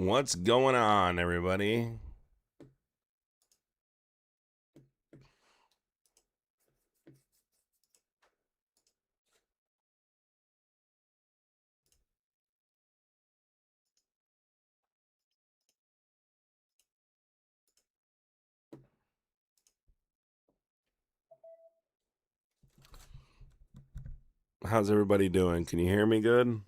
What's going on, everybody? How's everybody doing? Can you hear me good?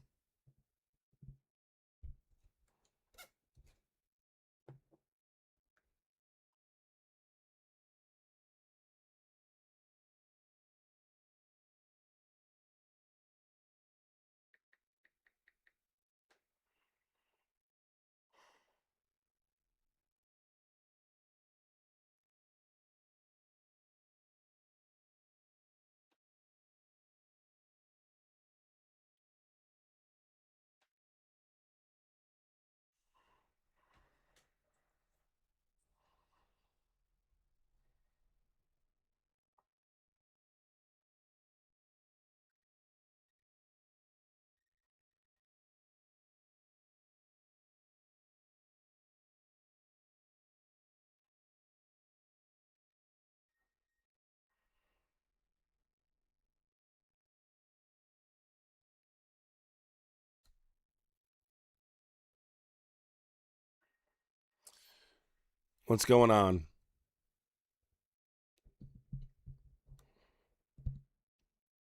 What's going on?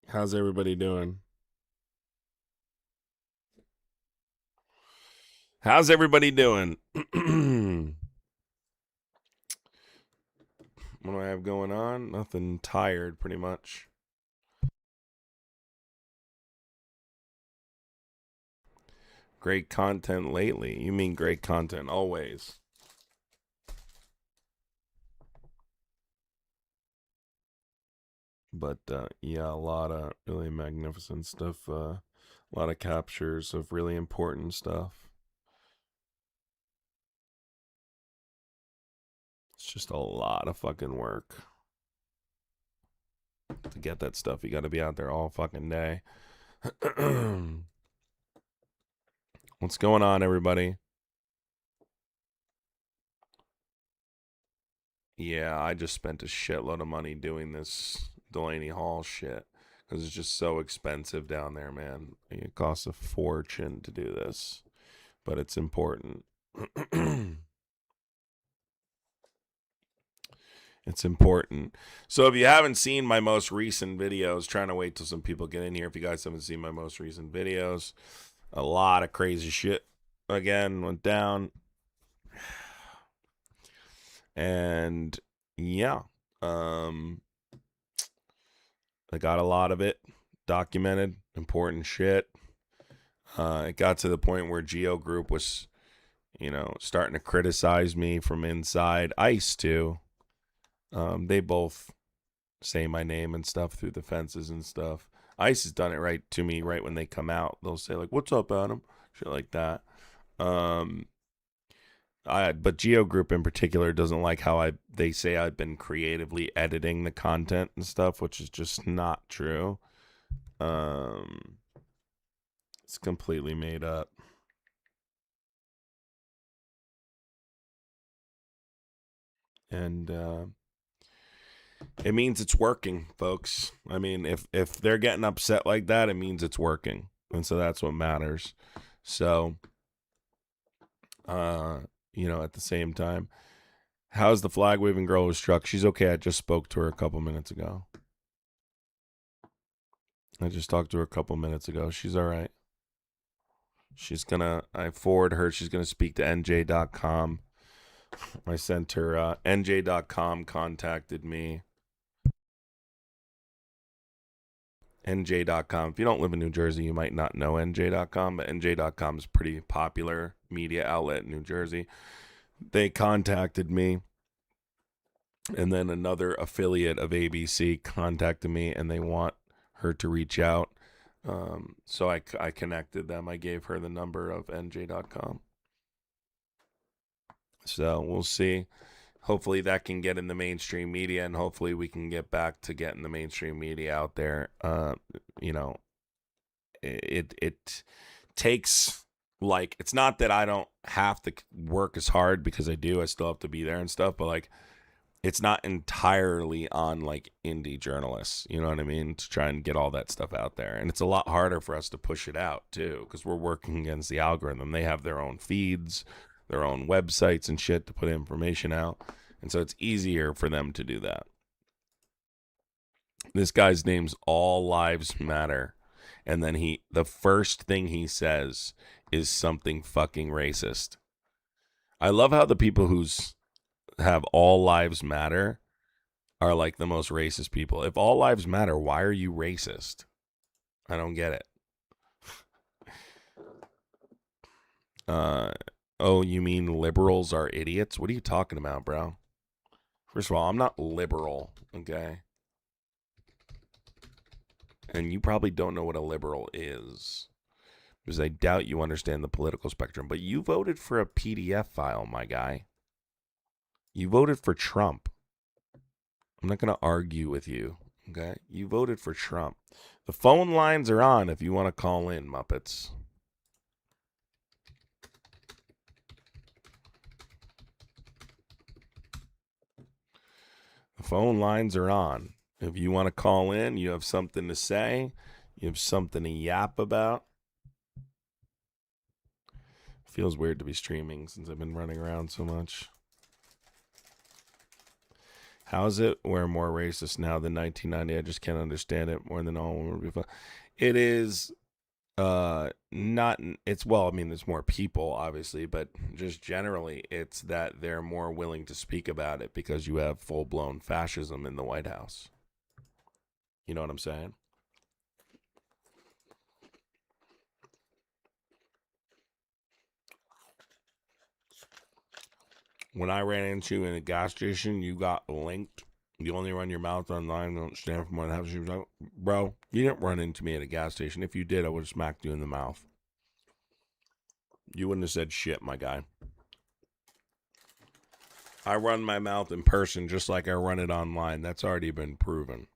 How's everybody doing? How's everybody doing? What do I have going on? Nothing. Tired, pretty much. Great content lately. You mean great content always. But yeah, a lot of really magnificent stuff. A lot of captures of really important stuff. It's just a lot of fucking work to get that stuff. You got to be out there all fucking day. What's going on, everybody? Yeah, I just spent a shitload of money doing this Delaney Hall shit because it's just so expensive down there, man. It costs a fortune to do this, but it's important. It's important. So if you haven't seen my most recent videos, trying to wait till some people get in here. If you guys haven't seen my most recent videos, a lot of crazy shit again went down. And yeah, I got a lot of it documented, important shit. It got to the point where Geo Group was, starting to criticize me from inside. ICE too. They both say my name and stuff through the fences and stuff. ICE has done it right to me right when they come out. They'll say like, "What's up, Adam?" Shit like that. But Geo Group in particular doesn't like how they say I've been creatively editing the content and stuff, which is just not true. It's completely made up. And it means it's working, folks. I mean, if they're getting upset like that, it means it's working. And so that's what matters. So at the same time, how's the flag waving girl who struck? She's okay. I just spoke to her a couple minutes ago. I just talked to her a couple minutes ago. She's all right. I forward her. She's going to speak to NJ.com. I sent her, NJ.com contacted me. NJ.com. If you don't live in New Jersey, you might not know NJ.com, but NJ.com is a pretty popular media outlet in New Jersey. They contacted me, and then another affiliate of ABC contacted me, and they want her to reach out. So I connected them. I gave her the number of NJ.com. So we'll see. Hopefully that can get in the mainstream media, and hopefully we can get back to getting the mainstream media out there. It takes Like, it's not that I don't have to work as hard, because I do. I still have to be there and stuff, but like, it's not entirely on like indie journalists, you know what I mean, to try and get all that stuff out there. And it's a lot harder for us to push it out too, because we're working against the algorithm. They have their own feeds, their own websites and shit to put information out, and so it's easier for them to do that. This guy's name's All Lives Matter, and then the first thing he says is something fucking racist. I love how the people who's have All Lives Matter are like the most racist people. If all lives matter, why are you racist? I don't get it. Oh, you mean liberals are idiots? What are you talking about, bro? First of all, I'm not liberal, okay? And you probably don't know what a liberal is, because I doubt you understand the political spectrum. But you voted for a PDF file, my guy. You voted for Trump. I'm not going to argue with you, okay? You voted for Trump. The phone lines are on if you want to call in, Muppets. The phone lines are on. If you want to call in, you have something to say, you have something to yap about. Feels weird to be streaming since I've been running around so much. How's it? We're more racist now than 1990. I just can't understand it more than all women would be. It is not. It's, well, I mean, there's more people obviously, but just generally, it's that they're more willing to speak about it because you have full blown fascism in the White House. You know what I'm saying? When I ran into you in a gas station, you got linked. You only run your mouth online. Don't stand for more than half. She was like, bro, you didn't run into me at a gas station. If you did, I would have smacked you in the mouth. You wouldn't have said shit, my guy. I run my mouth in person just like I run it online. That's already been proven.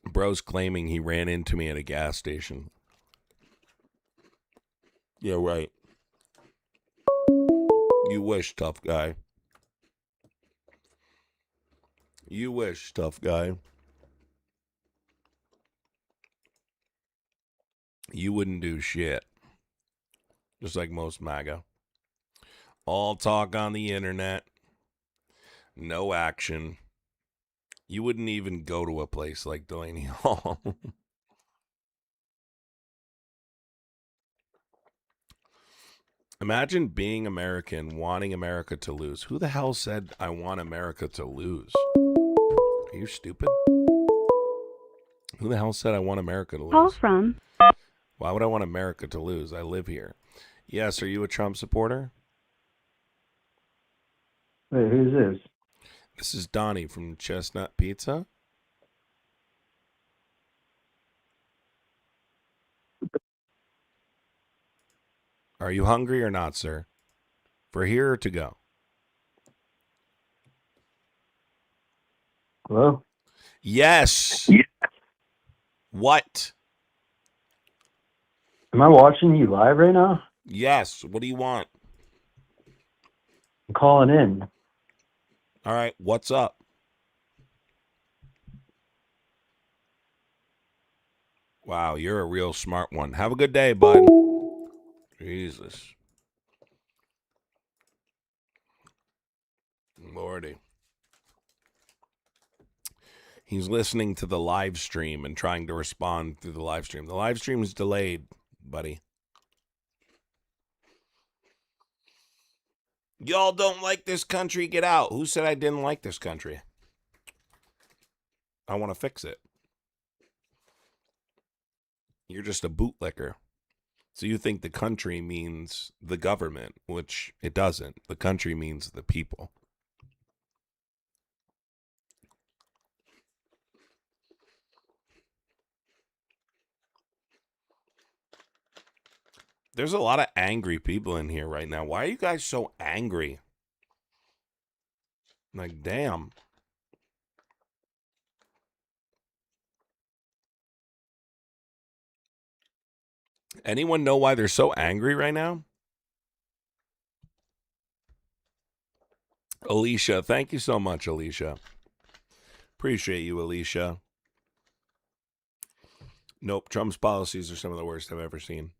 Bro's claiming he ran into me at a gas station. Yeah, right. You wish, tough guy. You wish, tough guy. You wouldn't do shit. Just like most MAGA. All talk on the internet. No action. You wouldn't even go to a place like Delaney Hall. Imagine being American, wanting America to lose. Who the hell said I want America to lose? Are you stupid? Who the hell said I want America to lose? Call from. Why would I want America to lose? I live here. Yes, are you a Trump supporter? Wait, who's this? This is Donnie from Chestnut Pizza. Are you hungry or not, sir? For here or to go? Hello? Yes. What? Am I watching you live right now? Yes. What do you want? I'm calling in. All right. What's up? Wow, you're a real smart one. Have a good day, bud. Jesus. Lordy. He's listening to the live stream and trying to respond through the live stream. The live stream is delayed, buddy. Y'all don't like this country? Get out. Who said I didn't like this country? I want to fix it. You're just a bootlicker. So you think the country means the government, which it doesn't. The country means the people. There's a lot of angry people in here right now. Why are you guys so angry? Like, damn. Anyone know why they're so angry right now? Alicia, thank you so much, Alicia. Appreciate you, Alicia. Nope, Trump's policies are some of the worst I've ever seen.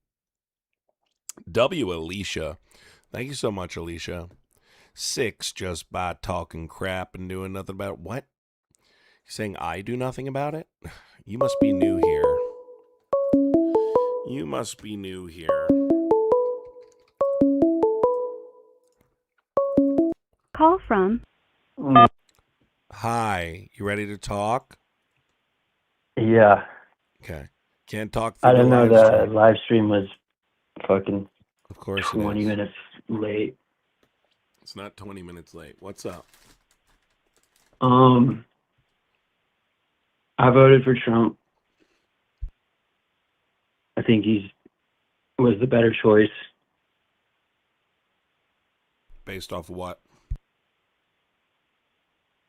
Alicia. Thank you so much, Alicia. 6, just by talking crap and doing nothing about it. What? You're saying I do nothing about it? You must be new here. You must be new here. Call from. Hi, you ready to talk? Yeah. Okay. Can't talk I through the didn't know live the stream. live stream was fucking Of course it 20 is. minutes late. It's not 20 minutes late. What's up? I voted for Trump. I think was the better choice Based off of what?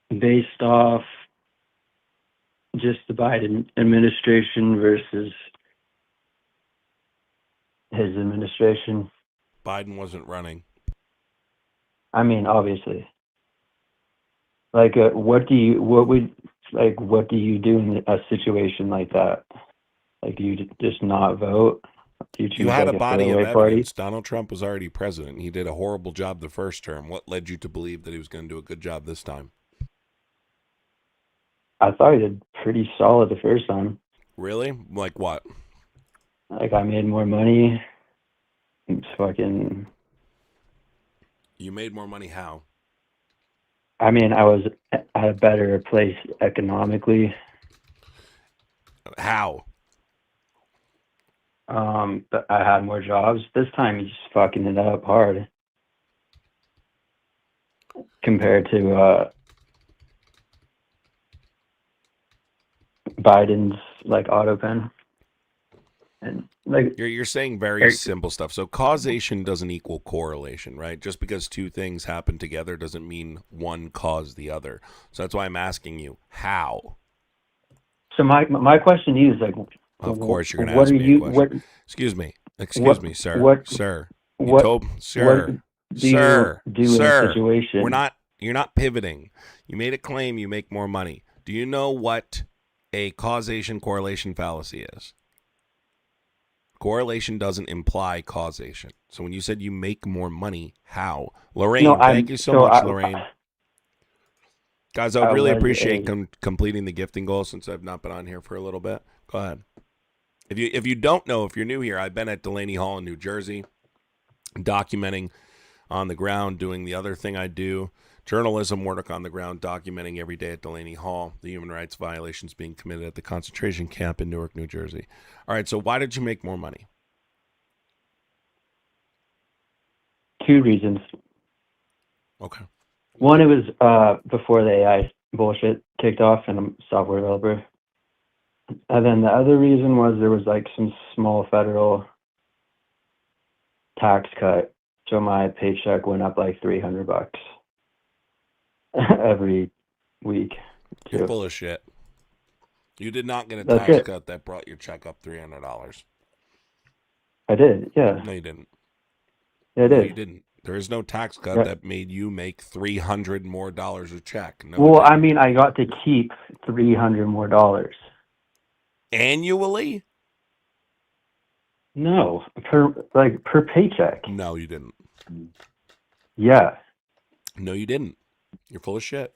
based off just the Biden administration versus his administration. Biden wasn't running. I mean, obviously. Like, what do you do in a situation like that? Like, do you just not vote? Do you You choose had like a a body of throwaway party? evidence. Donald Trump was already president. He did a horrible job the first term. What led you to believe that he was going to do a good job this time? I thought he did pretty solid the first time. Really? Like what? Like, I made more money. It's fucking. You made more money how? I mean, I was at a better place economically. How? But I had more jobs. This time he's just fucking it up hard compared to Biden's like auto pen. And like You're saying very simple stuff. So causation doesn't equal correlation, right? Just because two things happen together doesn't mean one caused the other. So that's why I'm asking you, how? so my question to you is like, Of course you're going to what ask are me a you question. Excuse me, sir. what Sir. You what told what sir. do you do in a Sir. situation? You're not pivoting. You made a claim you make more money. Do you know what a causation correlation fallacy is? Correlation doesn't imply causation. So when you said you make more money, how? Lorraine, thank you so much, Lorraine. Guys, I would really appreciate completing the gifting goal since I've not been on here for a little bit. Go ahead. If you don't know, if you're new here, I've been at Delaney Hall in New Jersey, documenting on the ground, doing the other thing I do, journalism work on the ground, documenting every day at Delaney Hall, the human rights violations being committed at the concentration camp in Newark, New Jersey. All right, so why did you make more money? 2 reasons. Okay. One, it was before the AI bullshit kicked off, and I'm a software developer. And then the other reason was there was like some small federal tax cut, so my paycheck went up like $300 every week. You're Too. full of shit. You did not get a That's tax it. cut that brought your check up $300. I did, yeah. No, you didn't. Yeah, I No, did. you didn't. There is no tax cut Yeah. that made you make $300 more a check. No, Well, I mean, I got to keep $300 more. Annually? No, per paycheck. No, you didn't. Yeah. No, you didn't. You're full of shit.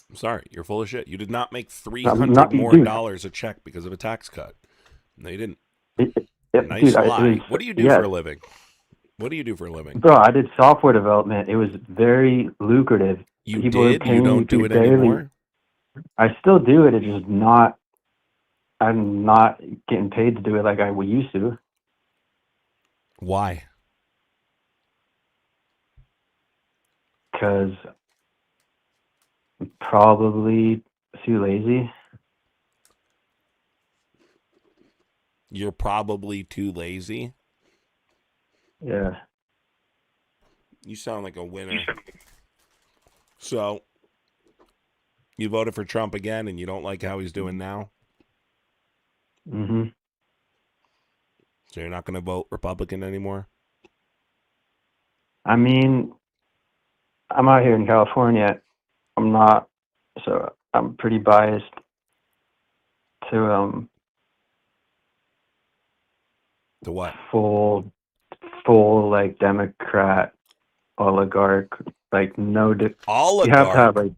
I'm sorry. You're full of shit. You did not make $300 more dude. a check because of a tax cut. No, you didn't. Nice Dude, lie. What do you do for a living? What do you do for a living? Bro, I did software development. It was very lucrative. People did? You don't do it anymore? I still do it. It's just not. I'm not getting paid to do it like I used to. Why? Because probably too lazy. You're probably too lazy? Yeah. You sound like a winner. So, you voted for Trump again and you don't like how he's doing now? Mm-hmm. So you're not going to vote Republican anymore? I mean, I'm out here in California. I'm not, so I'm pretty biased to To what? full like Democrat oligarch, like you have to have Oligarch?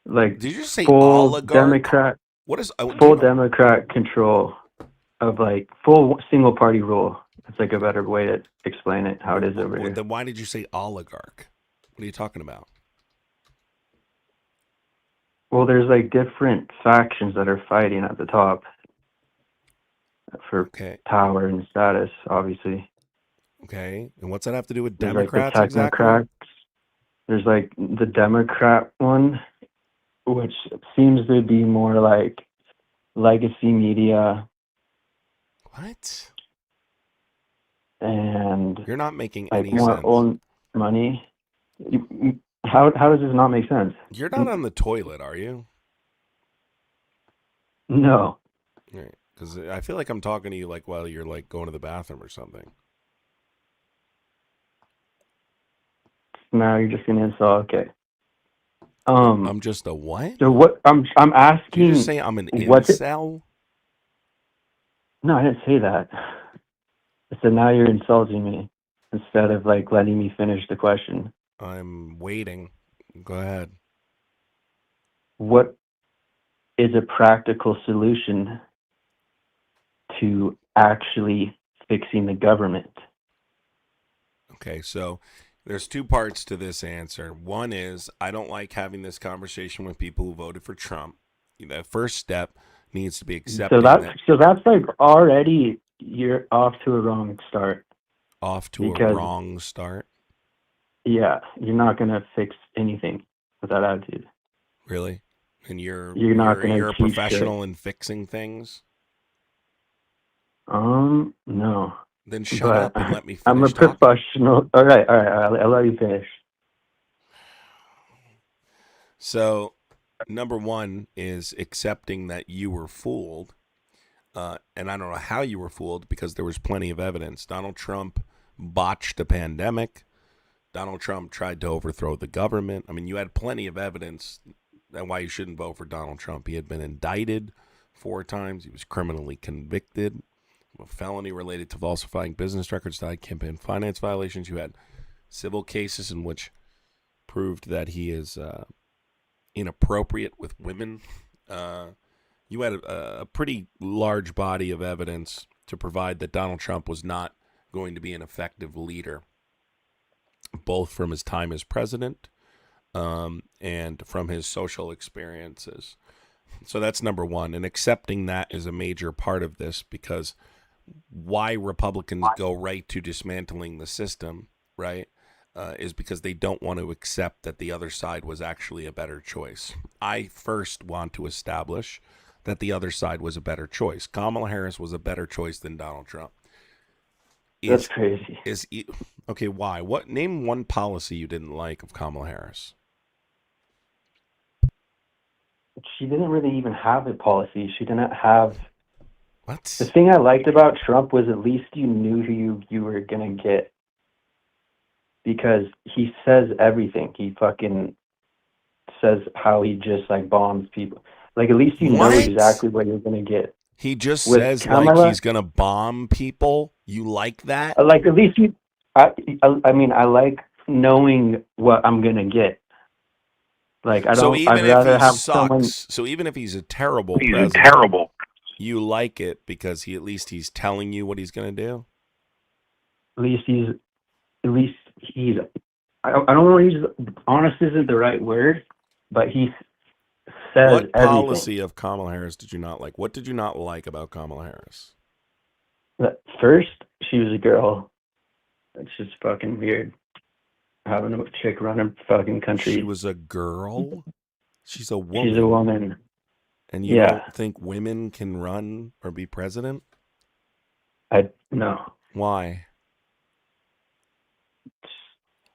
like Did you just say full oligarch? What is? Do you full know? Democrat control of like full single party rule. It's like a better way to explain it how it is over here. Then why did you say oligarch? What are you talking about? Well, there's like different factions that are fighting at the top for Okay. power and status, obviously. Okay. And what's that have to do with There's like the Democrats exactly? technocrats. There's like the Democrat one, which seems to be more like legacy media What? and You're not making like any more sense. own money. How does this not make sense? You're not on the toilet, are you? No. Right. Because I feel like I'm talking to you like while you're like going to the bathroom or something. Now you're just gonna insult. Okay. I'm just a what? So what I'm Did you just asking say I'm an what? incel? No, I didn't say that. So now you're insulting me instead of like letting me finish the question. I'm waiting. Go ahead. What is a practical solution to actually fixing the government? Okay, so there's two parts to this answer. One is I don't like having this conversation with people who voted for Trump. The first step needs to be So accepting that that's like already you're off to a wrong start off to a because wrong start. yeah, you're not gonna fix anything with that attitude. Really? And you're You're not you're gonna you're a teach shit. professional in fixing things? No, Then shut but up and let me I'm a finish talking. professional. All right. I'll let you finish. So, number one is accepting that you were fooled. And I don't know how you were fooled because there was plenty of evidence. Donald Trump botched a pandemic. Donald Trump tried to overthrow the government. I mean, you had plenty of evidence and why you shouldn't vote for Donald Trump. He had been indicted 4 times. He was criminally convicted of a felony related to falsifying business records, tied campaign finance violations. You had civil cases in which proved that he is inappropriate with women. You had a pretty large body of evidence to provide that Donald Trump was not going to be an effective leader, both from his time as president and from his social experiences. So that's number one. And accepting that is a major part of this because why Republicans go right to dismantling the system, right, is because they don't want to accept that the other side was actually a better choice. I first want to establish that the other side was a better choice. Kamala Harris was a better choice than Donald Trump. That's crazy. Okay, why? What? Name one policy you didn't like of Kamala Harris. She didn't really even have a policy. She didn't have. What? The thing I liked about Trump was at least you knew who you were gonna get because he says everything. He fucking says how he just like bombs people. Like at least you know What? exactly what you're gonna get. He just With says like Kamala, he's gonna bomb people. You like that? like at least you. I mean, I like knowing what I'm gonna get. Like I So don't. I'd even if rather he have someone. sucks, so even if he's a terrible He's a president, terrible. you like it because he's telling you what he's gonna do. At least he's. At least he's. I don't know. He's honest isn't the right word, but he says What everything. policy of Kamala Harris did you not like? What did you not like about Kamala Harris? But first, she was a girl. That's just fucking weird. Having a chick run a fucking country. She was a girl? She's a woman. She's a woman. And you don't think women can run or be president? No. Why?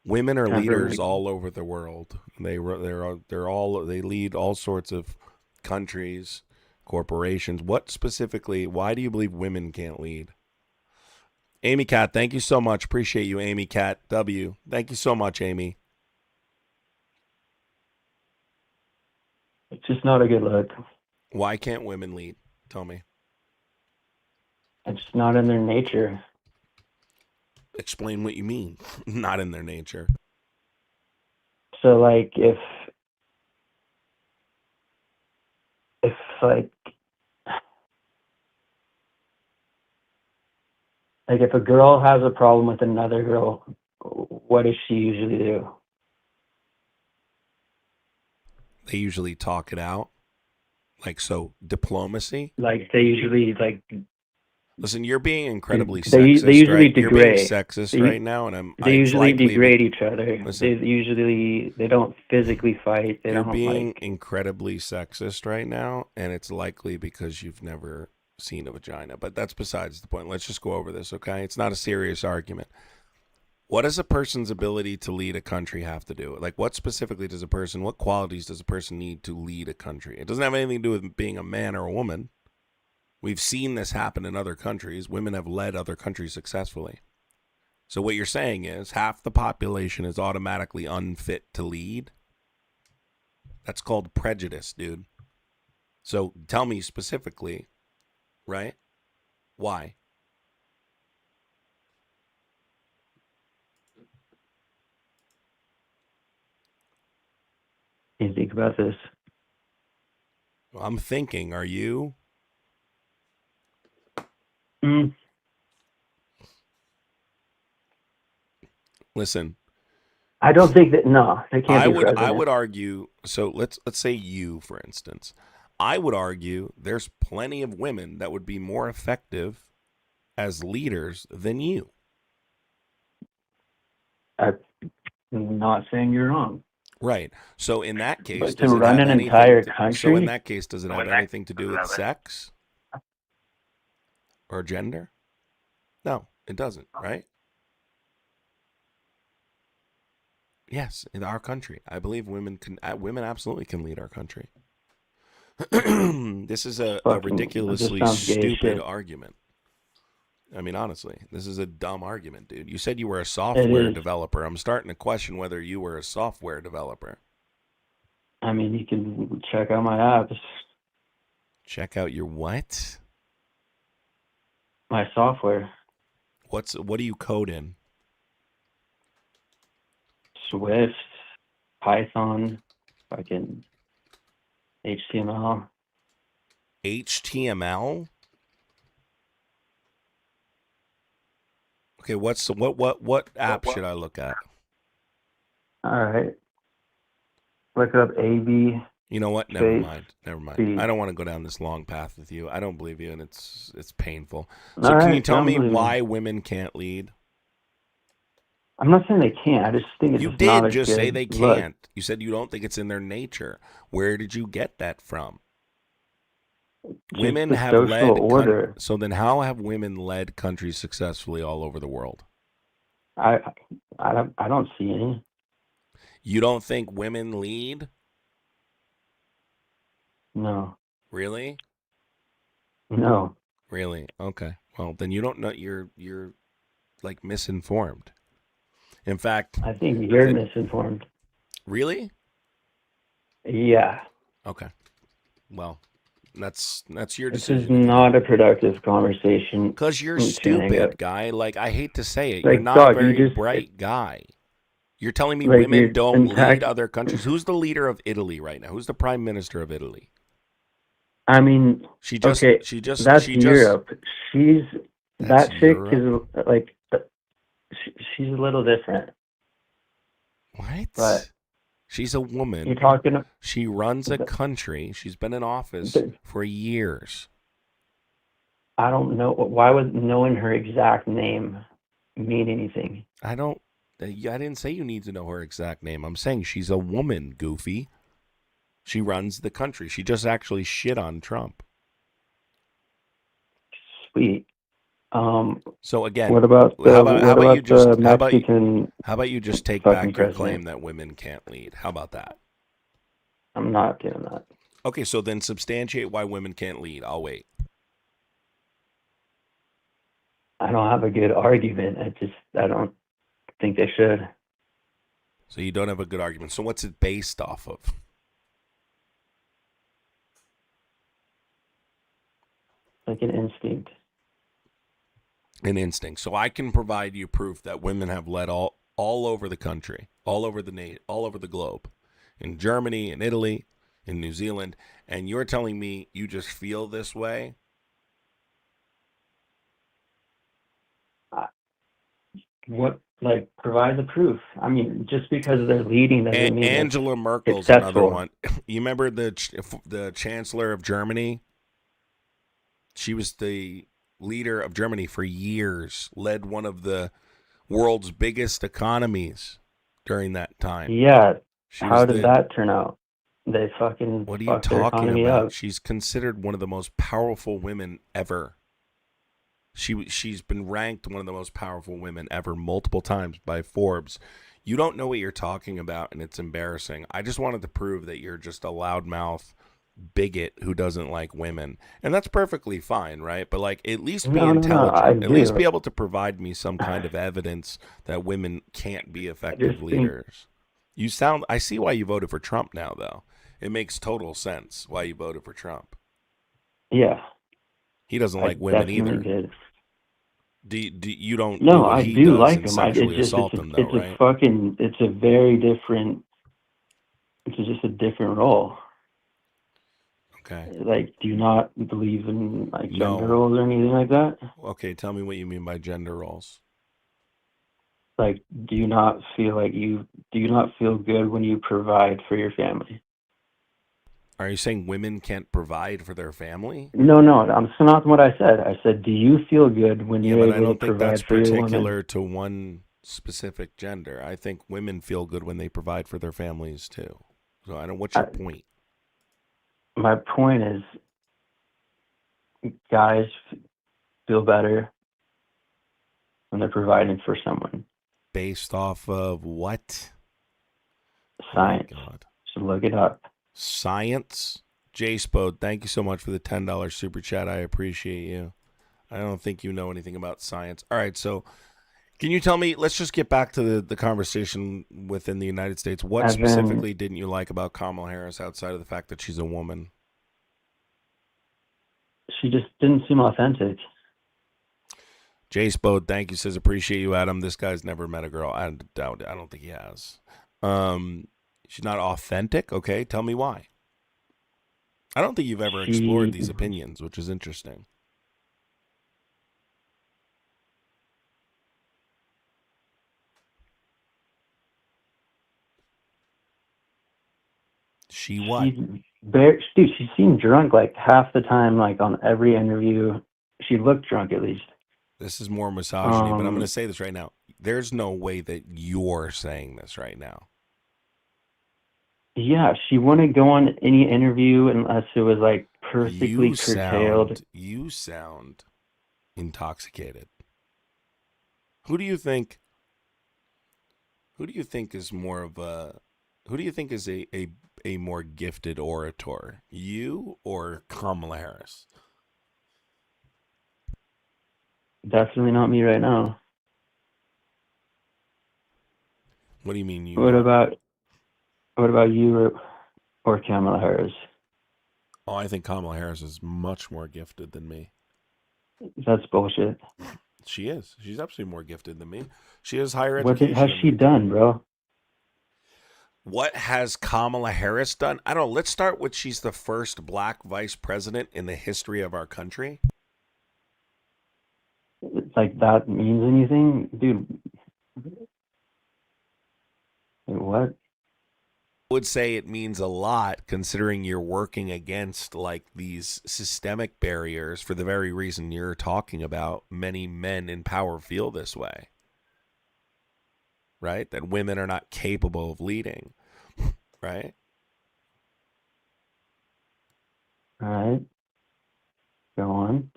Women are leaders all over the world. They lead all sorts of countries, corporations. What specifically, why do you believe women can't lead? Amy Cat, thank you so much. Appreciate you, Amy Cat W. Thank you so much, Amy. It's just not a good look. Why can't women lead? Tell me. It's not in their nature. Explain what you mean. Not in their nature. So like if like if a girl has a problem with another girl, what does she usually do? They usually talk it out. Like, so diplomacy. Like they usually like Listen, you're being incredibly they sexist, usually right? You're being degrade. sexist right now, and They it's usually likely degrade each other. Listen. They don't physically fight. They You're don't being like. incredibly sexist right now, and it's likely because you've never seen a vagina. But that's besides the point. Let's just go over this, okay? It's not a serious argument. What does a person's ability to lead a country have to do? Like, what specifically does what qualities does a person need to lead a country? It doesn't have anything to do with being a man or a woman. We've seen this happen in other countries. Women have led other countries successfully. So what you're saying is half the population is automatically unfit to lead? That's called prejudice, dude. So tell me specifically, right? Why? You think about this. I'm thinking, are you? Listen, I don't think that. No, they can't be president. I would argue. So let's say you, for instance. I would argue there's plenty of women that would be more effective as leaders than you. I'm not saying you're wrong. Right. So in that case, But does to it run have an anything entire So in country? that case, does it have anything to do with sex or gender? No, it doesn't. Right? Yes, in our country, I believe women absolutely can lead our country. This is a ridiculously sounds gay as stupid shit. argument. I mean, honestly, this is a dumb argument, dude. You said you were a software developer. I'm starting to question whether you were a software developer. I mean, you can check out my apps. Check out your what? My software. What do you code in? Swift, Python, fucking HTML. HTML? Okay, what app should I look at? All right. Look up AB. You know what? Never mind. C. I don't want to go down this long path with you. I don't believe you, and it's painful. So All can right, you tell me don't believe why women can't lead? I'm not saying they can't. I just think it's You just not did a just good say they look. can't. You said you don't think it's in their nature. Where did you get that from? Women the have social led order. So then how have women led countries successfully all over the world? I don't see any. You don't think women lead? No. Really? No. Really? Okay. Well, then you don't know. You're like misinformed. In fact, I think you're misinformed. Really? Yeah. Okay. Well, that's your This decision. is not a productive conversation. Because you're I'm just gonna hang stupid, up. guy. Like, I hate to say it. Like, You're not dog, a very you just- bright guy. You're telling me Like, women you're don't intact- lead other countries? Who's the leader of Italy right now? Who's the prime minister of Italy? I mean, that's Europe. That chick Europe? is like, she's a little different. What? But she's a woman. you're talking. She runs a country. She's been in office for years. I don't know. Why would knowing her exact name mean anything? I didn't say you need to know her exact name. I'm saying she's a woman, Goofy. She runs the country. She just actually shit on Trump. Sweet. So again, what about the Mexican? How about you just take fucking back your president? claim that women can't lead? How about that? I'm not doing that. Okay, so then substantiate why women can't lead. I'll wait. I don't have a good argument. I don't think they should. So you don't have a good argument. So what's it based off of? Like an instinct. An instinct. So I can provide you proof that women have led all over the country, all over the globe, in Germany, in Italy, in New Zealand, and you're telling me you just feel this way? What, like, provide the proof? I mean, just because they're leading doesn't mean Angela it's Merkel's another successful. one. You remember the chancellor of Germany? She was the leader of Germany for years, led one of the world's biggest economies during that time. Yeah, She how was did the that turn out? They fucking What are you fucked their talking economy about? up. She's considered one of the most powerful women ever. She's been ranked one of the most powerful women ever multiple times by Forbes. You don't know what you're talking about, and it's embarrassing. I just wanted to prove that you're just a loudmouth bigot who doesn't like women, and that's perfectly fine, right? But like, at least be No, I intelligent. At least be do. able to provide me some kind of evidence that women can't be I effective just think, leaders. I see why you voted for Trump now, though. It makes total sense why you voted for Trump. yeah, He doesn't I like women definitely either. did. You don't do No, what I he do does like and him. It's sexually just assault them, though, it's a right? fucking it's a very different. It's just a different role. Okay. Like, do you not believe in like gender No. roles or anything like that? Okay, tell me what you mean by gender roles. Like, do you not feel good when you provide for your family? Are you saying women can't provide for their family? No, that's not what I said. I said, do you feel good when Yeah, you're but I able to don't think that's provide for your woman? particular to one specific gender. I think women feel good when they provide for their families too. So I don't. What's your I, point? my point is, guys feel better when they're providing for someone. Based off of what? Oh my Science. god. So look it up. Science. J Spode, thank you so much for the $10 super chat. I appreciate you. I don't think you know anything about science. All right, so can you tell me? Let's just get back to the conversation within the United States. What Evan, specifically didn't you like about Kamala Harris outside of the fact that she's a woman? she just didn't seem authentic. Jay Spode, thank you. Says appreciate you, Adam. This guy's never met a girl. I doubt it. I don't think he has. She's not authentic. Okay, tell me why. I don't think you've ever explored She, these opinions, which is interesting. She what? dude, she seemed drunk like half the time, like on every interview. She looked drunk at least. This is more misogyny, but I'm going to Um, say this right now. There's no way that you're saying this right now. yeah, she wouldn't go on any interview unless it was like perfectly curtailed. You sound intoxicated. Who do you think? Who do you think is more of a? Who do you think is a more gifted orator? You or Kamala Harris? Definitely not me right now. What do you mean you What not? about you or Kamala Harris? Oh, I think Kamala Harris is much more gifted than me. That's bullshit. She is. She's absolutely more gifted than me. She has higher Has education than she me too. done, bro? What has Kamala Harris done? I don't know. Let's start with she's the first black vice president in the history of our country. Like that means anything, dude? Wait, what? I would say it means a lot considering you're working against like these systemic barriers for the very reason you're talking about. Many men in power feel this way, right? That women are not capable of leading, right? All right, go on.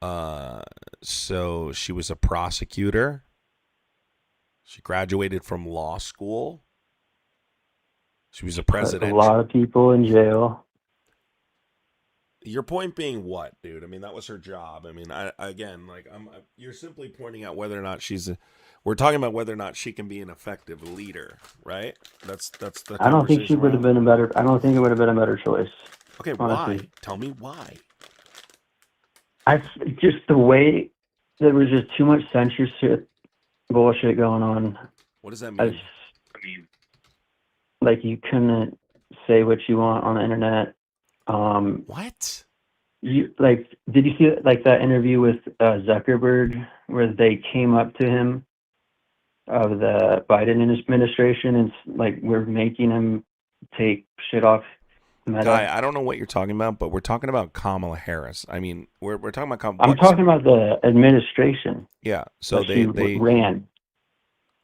Uh, so she was a prosecutor. She graduated from law school. She was a Put a presidential. lot of people in jail. Your point being what, dude? I mean, that was her job. I mean, you're simply pointing out whether or not we're talking about whether or not she can be an effective leader, right? That's the I don't think she conversation we're would have having. been a better. I don't think it would have been a better choice. Okay, Honestly, why? Tell me why. just the way there was just too much censorship bullshit going on. What does that As mean? like you couldn't say what you want on the internet. What? Did you see like that interview with Zuckerberg where they came up to him of the Biden administration and like we're making him take shit off Meta? Guy, I don't know what you're talking about, but we're talking about Kamala Harris. I mean, we're talking about I'm talking about the administration. Yeah, so they ran.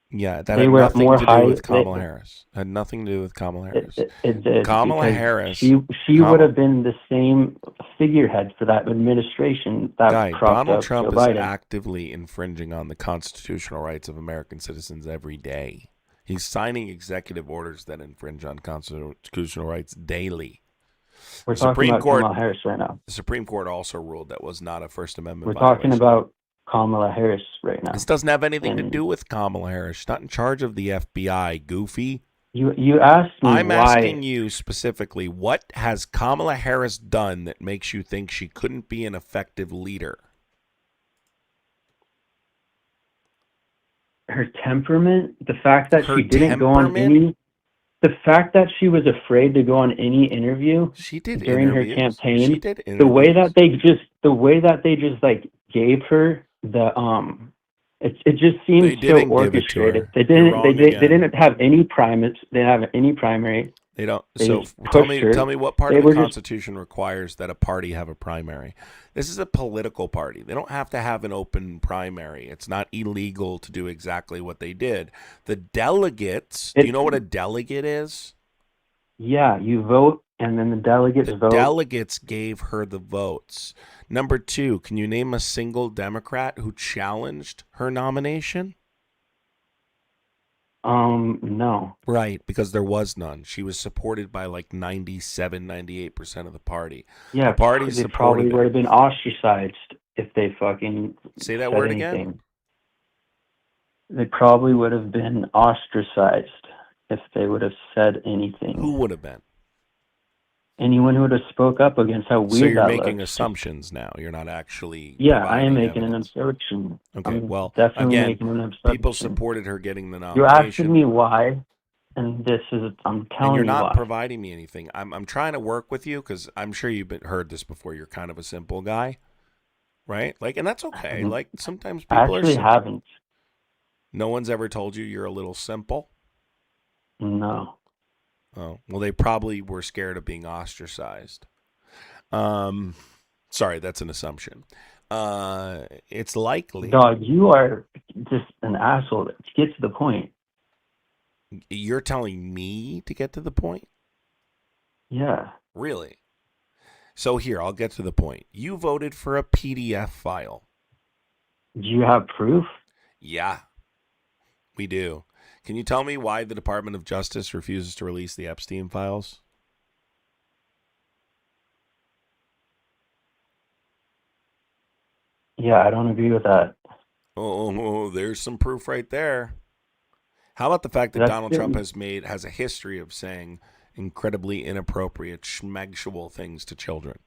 Yeah, that they had were nothing more to high, do with Kamala Harris. Had nothing to do with Kamala Harris. It did. Kamala Harris. She would have been the same figurehead for that administration that Guy, propped Donald up Trump Joe is Biden. actively infringing on the constitutional rights of American citizens every day. He's signing executive orders that infringe on constitutional rights daily. We're talking about Kamala Harris right now. The Supreme Court also ruled that was not a First Amendment We're violation. talking about Kamala Harris right now. This doesn't have anything to do with Kamala Harris. She's not in charge of the FBI, goofy. You asked me I'm why. asking you specifically, what has Kamala Harris done that makes you think she couldn't be an effective leader? Her temperament, the fact that Her she didn't go on any, the fact that she was afraid to go on any interview during her campaign, She did interviews. the way that they just like gave her the it just seems so orchestrated. They didn't have any primates. They didn't have any primary. They don't. They So tell me what part of the Constitution requires that a party have a primary? This is a political party. They don't have to have an open primary. It's not illegal to do exactly what they did. The delegates. Do you know what a delegate is? Yeah, you vote, and then the delegates vote. The delegates gave her the votes. Number 2, can you name a single Democrat who challenged her nomination? No. Right, because there was none. She was supported by like 97, 98% of the party. Yeah, the party they probably would have been ostracized if they fucking say that word again. They probably would have been ostracized if they would have said anything. Who would have been? Anyone who would have spoke up against how weird that was. So you're making assumptions now. You're not actually. Yeah, I am making an assumption. Okay, well, definitely again, making an assumption. People supported her getting the nomination. You're asking me why, and I'm telling you why. You're not providing me anything. I'm trying to work with you because I'm sure you've heard this before. You're kind of a simple guy, right? Like, and that's okay. Like sometimes people actually haven't. No one's ever told you you're a little simple? No. Oh, well, they probably were scared of being ostracized. Sorry, that's an assumption. It's likely. Dog, you are just an asshole. Get to the point. You're telling me to get to the point? Yeah. Really? So here, I'll get to the point. You voted for a PDF file. Do you have proof? Yeah, we do. Can you tell me why the Department of Justice refuses to release the Epstein files? Yeah, I don't agree with that. Oh, there's some proof right there. How about the fact that Donald Trump has a history of saying incredibly inappropriate, schmegsual things to children?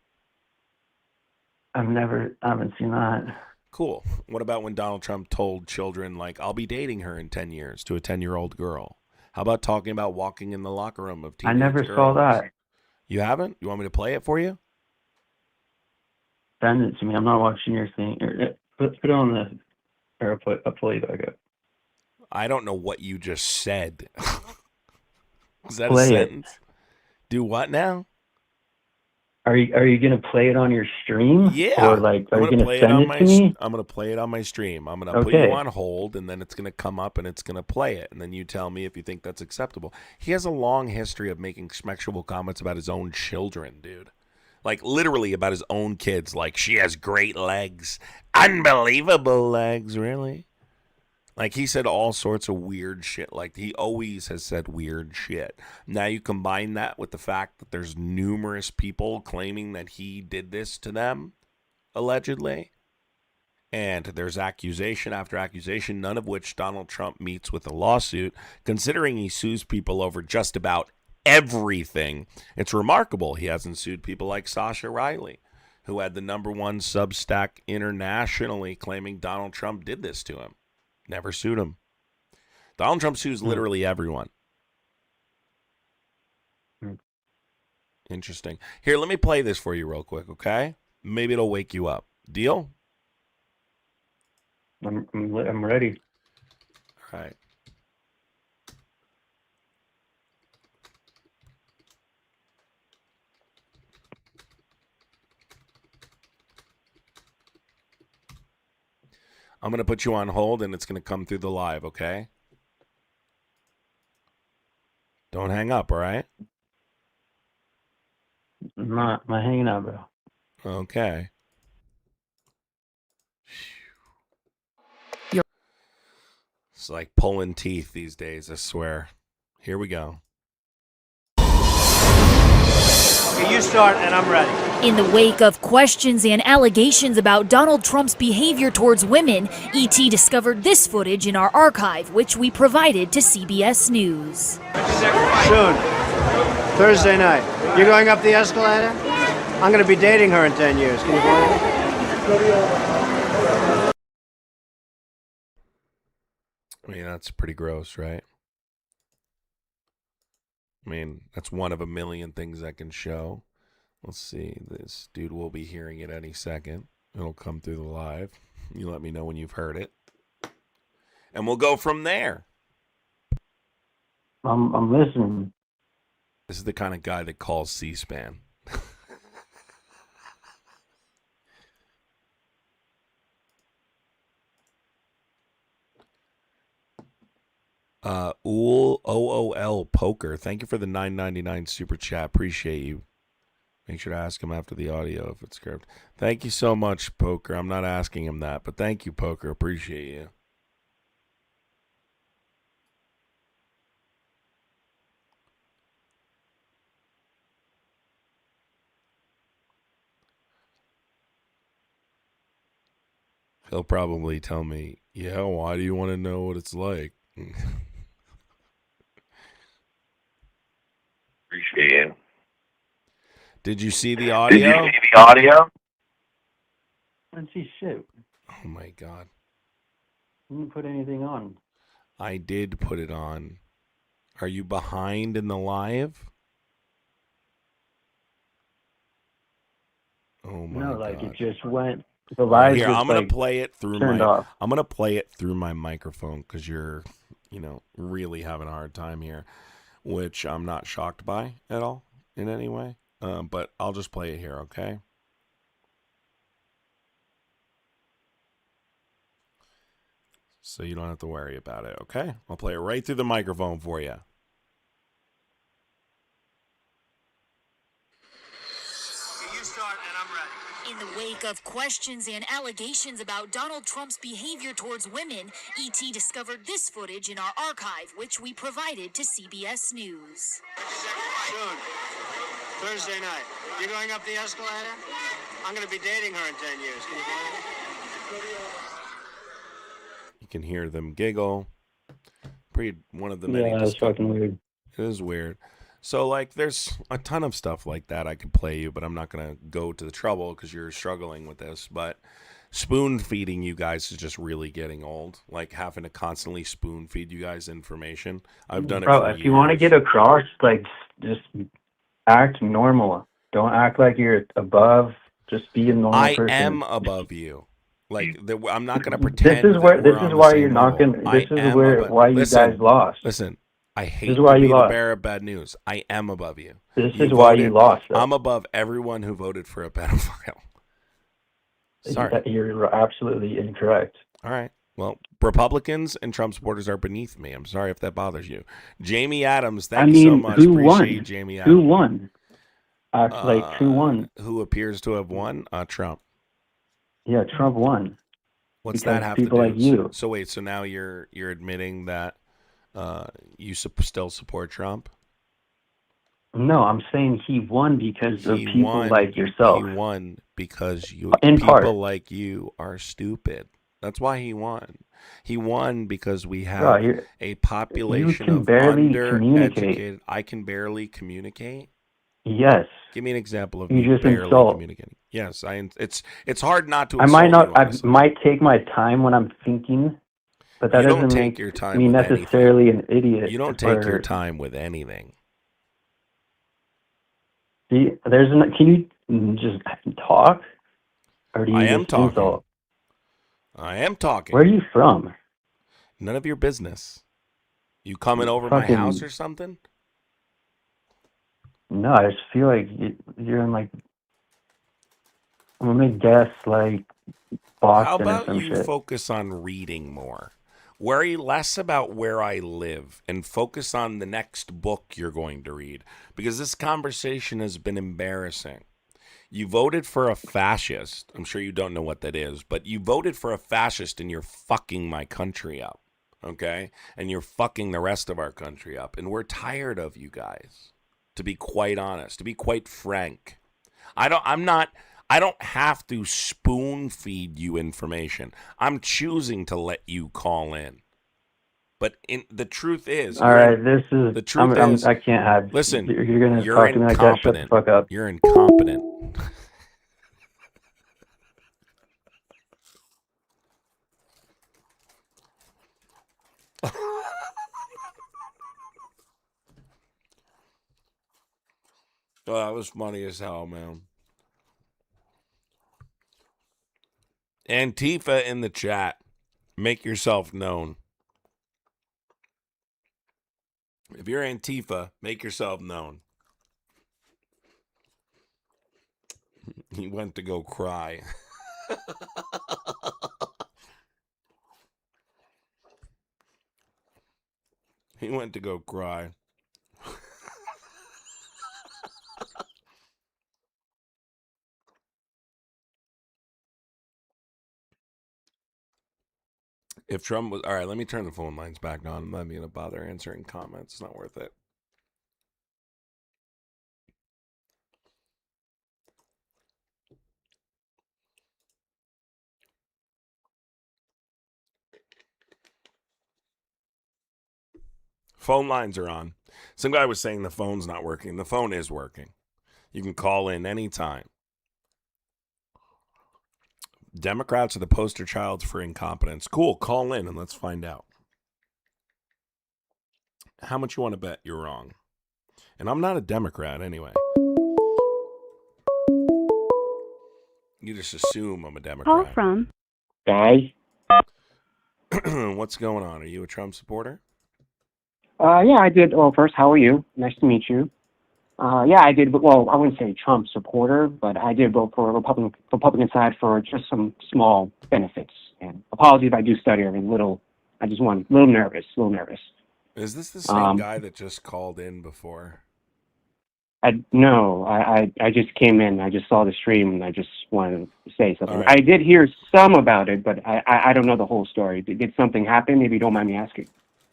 I haven't seen that. Cool. What about when Donald Trump told children, like, I'll be dating her in 10 years to a 10-year-old girl? How about talking about walking in the locker room of teenage girls? I never saw that. You haven't? You want me to play it for you? Send it to me. I'm not watching your thing. Put it on the... Or I'll pull you back up. I don't know what you just said. Was that play a sentence? Do what now? Are you gonna play it on your stream? Yeah. Or like, are you gonna send it to me? I'm gonna play it on my stream. I'm gonna put you on hold, and then it's gonna come up, and it's gonna play it, and then you tell me if you think that's acceptable. He has a long history of making schmexual comments about his own children, dude. Like literally about his own kids. Like, she has great legs, unbelievable legs. Really? Like, he said all sorts of weird shit. Like, he always has said weird shit. Now you combine that with the fact that there's numerous people claiming that he did this to them, allegedly. And there's accusation after accusation, none of which Donald Trump meets with a lawsuit, considering he sues people over just about everything. It's remarkable he hasn't sued people like Sasha Riley, who had the #1 Substack internationally claiming Donald Trump did this to him. Never sued him. Donald Trump sues literally everyone. Interesting. Here, let me play this for you real quick, okay? Maybe it'll wake you up. Deal? I'm ready. All right. I'm going to put you on hold, and it's going to come through the live, okay? Don't hang up, all right? I'm not hanging up, bro. Okay. It's like pulling teeth these days, I swear. Here we go. Okay, you start, and I'm ready. In the wake of questions and allegations about Donald Trump's behavior towards women, ET discovered this footage in our archive, which we provided to CBS News. Soon. Thursday night. You're going up the escalator? I'm going to be dating her in 10 years. Can you believe it? I mean, that's pretty gross, right? I mean, that's one of a million things I can show. Let's see. This dude will be hearing it any second. It'll come through the live. You let me know when you've heard it. And we'll go from there. I'm listening. This is the kind of guy that calls C-SPAN. OOL Poker. Thank you for the $9.99 super chat. Appreciate you. Make sure to ask him after the audio if it's correct. Thank you so much, Poker. I'm not asking him that, but thank you, Poker. Appreciate you. He'll probably tell me, yeah, why do you want to know what it's like? Appreciate you. Did you see the audio? Did you see the audio? I didn't see shit. Oh, my God. You didn't put anything on. I did put it on. Are you behind in the live? Oh, my God. No, like it just went. The live Here, just I'm gonna like play it through turned my. off. I'm gonna play it through my microphone because you're, really having a hard time here, which I'm not shocked by at all in any way. But I'll just play it here, okay? So you don't have to worry about it, okay? I'll play it right through the microphone for you. You start, and I'm ready. In the wake of questions and allegations about Donald Trump's behavior towards women, ET discovered this footage in our archive, which we provided to CBS News. Soon. Thursday night. You're going up the escalator? I'm going to be dating her in 10 years. Can you believe it? You can hear them giggle. One of the Yeah, many. that's fucking weird. It is weird. So, like, there's a ton of stuff like that I could play you, but I'm not going to go to the trouble because you're struggling with this. But spoon feeding you guys is just really getting old. Like, having to constantly spoon feed you guys information. I've done it for Bro, if you want to years. get across, like, just act normal. Don't act like you're above. Just be a normal I person. am above you. Like, I'm not going to pretend. This is where. that This we're on is the why same you're not level. gonna. I This is am where above- why you Listen, guys lost. Listen, I hate is to why be you the lost. bearer of bad news. I am above you. This You is why you voted- lost. Though. I'm above everyone who voted for a pedophile. Sorry. You're absolutely incorrect. All right. Well, Republicans and Trump supporters are beneath me. I'm sorry if that bothers you. Jamie Adams, thank you so much. Who Appreciate you, won? Jamie Who Adams. won? Who won? Who appears to have won? Trump. Yeah, Trump won. What's that because have to people like do? you. So wait, so now you're admitting that you still support Trump? No, I'm saying he won because of He people won. like yourself. He won because In people part, like you are stupid. That's why he won. He won because we bro, have a you population can of barely communicate. undereducated. I can barely communicate. Yes, Give me an example of you me just barely insult. communicating. Yes, it's hard not to I might insult not, you, I honestly. might take my time when I'm thinking, but that You don't doesn't take make your time me with anything. necessarily an idiot You don't take your for. time with anything. See, can you just talk, or do I you am just talking. insult? I am Where are talking. you from? None of your business. You coming over my house Fucking or something? no, I just feel like you're in like, I'm gonna guess like How Boston or about some you shit. focus on reading more? Worry less about where I live and focus on the next book you're going to read, because this conversation has been embarrassing. You voted for a fascist. I'm sure you don't know what that is, but you voted for a fascist and you're fucking my country up, okay? And you're fucking the rest of our country up. And we're tired of you guys, to be quite honest, to be quite frank. I don't have to spoon feed you information. I'm choosing to let you call in. But the truth is, All right, this is the truth is, I can't have. listen, You're gonna you're talk to me like that. Shut the incompetent. fuck up. You're incompetent. Oh, that was funny as hell, man. Antifa in the chat. Make yourself known. If you're Antifa, make yourself known. He went to go cry. He went to go cry. If Trump was... All right, let me turn the phone lines back on. I'm not even going to bother answering comments. It's not worth it. Phone lines are on. Some guy was saying the phone's not working. The phone is working. You can call in anytime. Democrats are the poster child for incompetence. Cool, call in and let's find out. How much you want to bet you're wrong? And I'm not a Democrat anyway. You just assume I'm a Call Democrat. from Guy? What's going on? Are you a Trump supporter? Yeah, I did. Well, first, how are you? Nice to meet you. Yeah, I did. Well, I wouldn't say Trump supporter, but I did vote for Republican side for just some small benefits. And apologies if I do stutter a little. I just want a little nervous. Is this the same guy that just called in before? No, I just came in. I just saw the stream, and I just wanted to say something. All right. I did hear some about it, but I don't know the whole story. Did something happen? Maybe you don't mind me asking.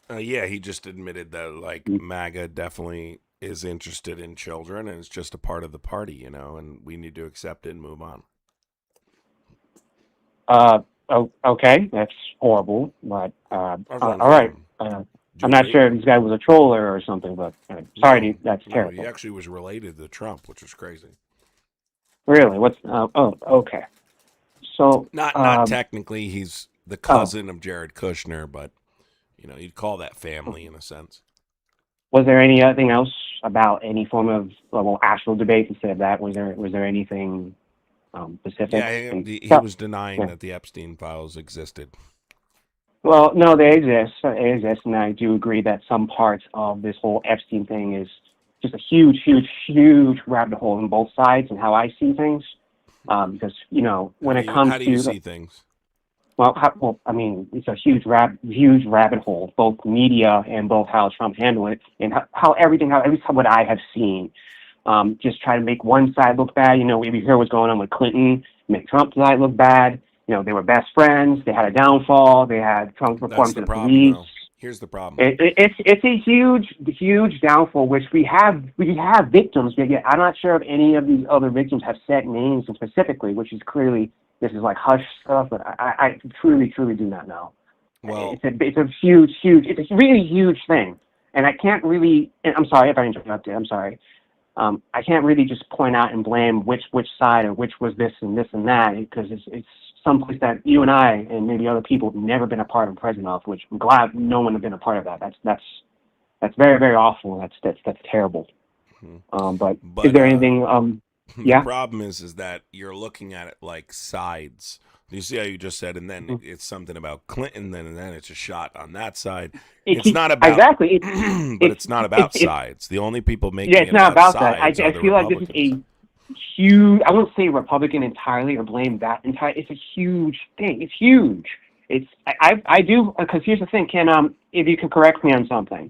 Yeah, he just admitted that like MAGA definitely is interested in children, and it's just a part of the party, you know, and we need to accept it and move on. Okay, that's horrible, but That's all right. I'm not agree? sure if this guy was a troller or something, but sorry, that's terrible. He actually was related to Trump, which is crazy. Really? What's? Okay. So Not technically, he's the cousin of Jared Kushner, but you know, you'd call that family in a sense. was there anything else about any form of actual debate instead of that? Was there anything specific? Yeah, he was denying that the Epstein files existed. Well, no, they exist. And I do agree that some parts of this whole Epstein thing is just a huge rabbit hole on both sides and how I see things. Because when it comes to how do you see things? Well, I mean, it's a huge rabbit hole, both media and both how Trump handled it, and how every time what I have seen, just try to make one side look bad. We hear what's going on with Clinton, make Trump's side look bad, they were best friends. They had a downfall. They had Trump That's reporting the to the problem, police. though. Here's the problem. It's a huge downfall, which we have victims, but yet I'm not sure if any of these other victims have set names specifically, which is clearly, this is like hush stuff, but I truly do not know. Well, It's a huge, it's a really huge thing. And I can't really, and I'm sorry if I interrupted, I'm sorry. I can't really just point out and blame which side or which was this and that, because it's someplace that you and I and maybe other people have never been a part of present of, which I'm glad no one has been a part of that. That's very, very awful. That's terrible. But is there anything? Yeah. The problem is that you're looking at it like sides. You see how you just said, and then it's something about Clinton, and then it's a shot on that side. It's not about exactly, but it's not about sides. The only people making it's it not about that. sides I are the feel like this is Republicans. a huge. I won't say Republican entirely or blame that entirely. It's a huge thing. It's huge. I do, because here's the thing. If you can correct me on something.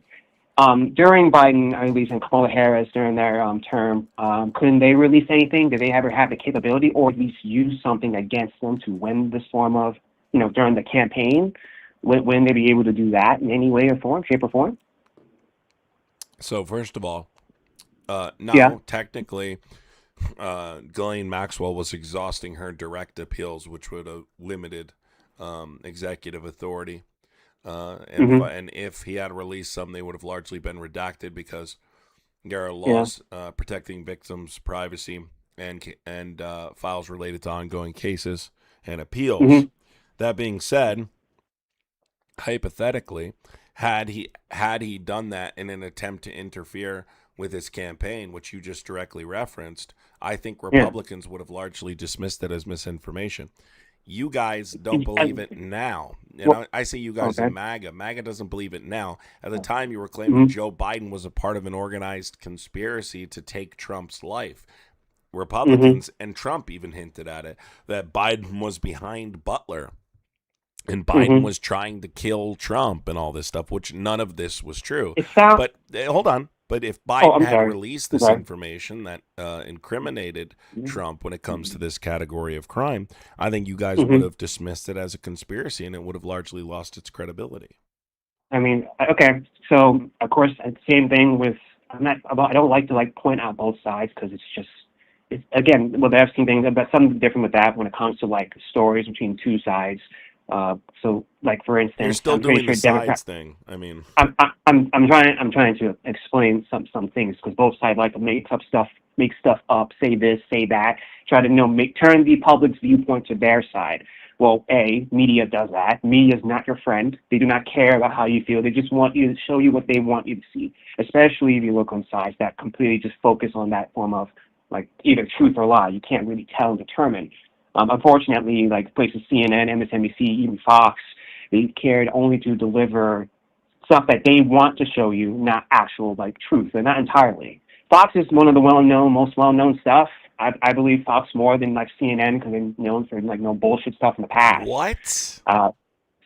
During Biden, at least, and Kamala Harris during their term, couldn't they release anything? Did they ever have the capability, or at least use something against them to win this form of, during the campaign? Wouldn't they be able to do that in any way or form, shape or form? So first of all, no, Yeah. technically, Ghislaine Maxwell was exhausting her direct appeals, which would have limited executive authority. And if he had released some, they would have largely been redacted because there are laws protecting victims' privacy and files related to ongoing cases and appeals. That being said, hypothetically, had he done that in an attempt to interfere with his campaign, which you just directly referenced, I think Republicans would have largely dismissed it as misinformation. You guys don't believe it now. I say you guys in MAGA. MAGA doesn't believe it now. At the time, you were claiming Joe Biden was a part of an organized conspiracy to take Trump's life. Republicans and Trump even hinted at it, that Biden was behind Butler and Biden was trying to kill Trump and all this stuff, which none of this was true. But hold on. But if Biden had released this information that incriminated Trump when it comes to this category of crime, I think you guys would have dismissed it as a conspiracy, and it would have largely lost its credibility. I mean, okay. So, of course, same thing with, I don't like to point out both sides, because it's again, with the Epstein thing, but something different with that when it comes to stories between two sides. So, for instance, You're still doing the sides thing. I mean, I'm trying to explain some things, because both sides like to make stuff up, say this, say that, try to turn the public's viewpoint to their side. Well, media does that. Media is not your friend. They do not care about how you feel. They just want you to show you what they want you to see. Especially if you look on sides that completely just focus on that form of either truth or lie. You can't really tell and determine. Unfortunately, places CNN, MSNBC, even Fox, they cared only to deliver stuff that they want to show you, not actual truth, and not entirely. Fox is one of the most well-known stuff. I believe Fox more than CNN, because they're known for no bullshit stuff in the past. What?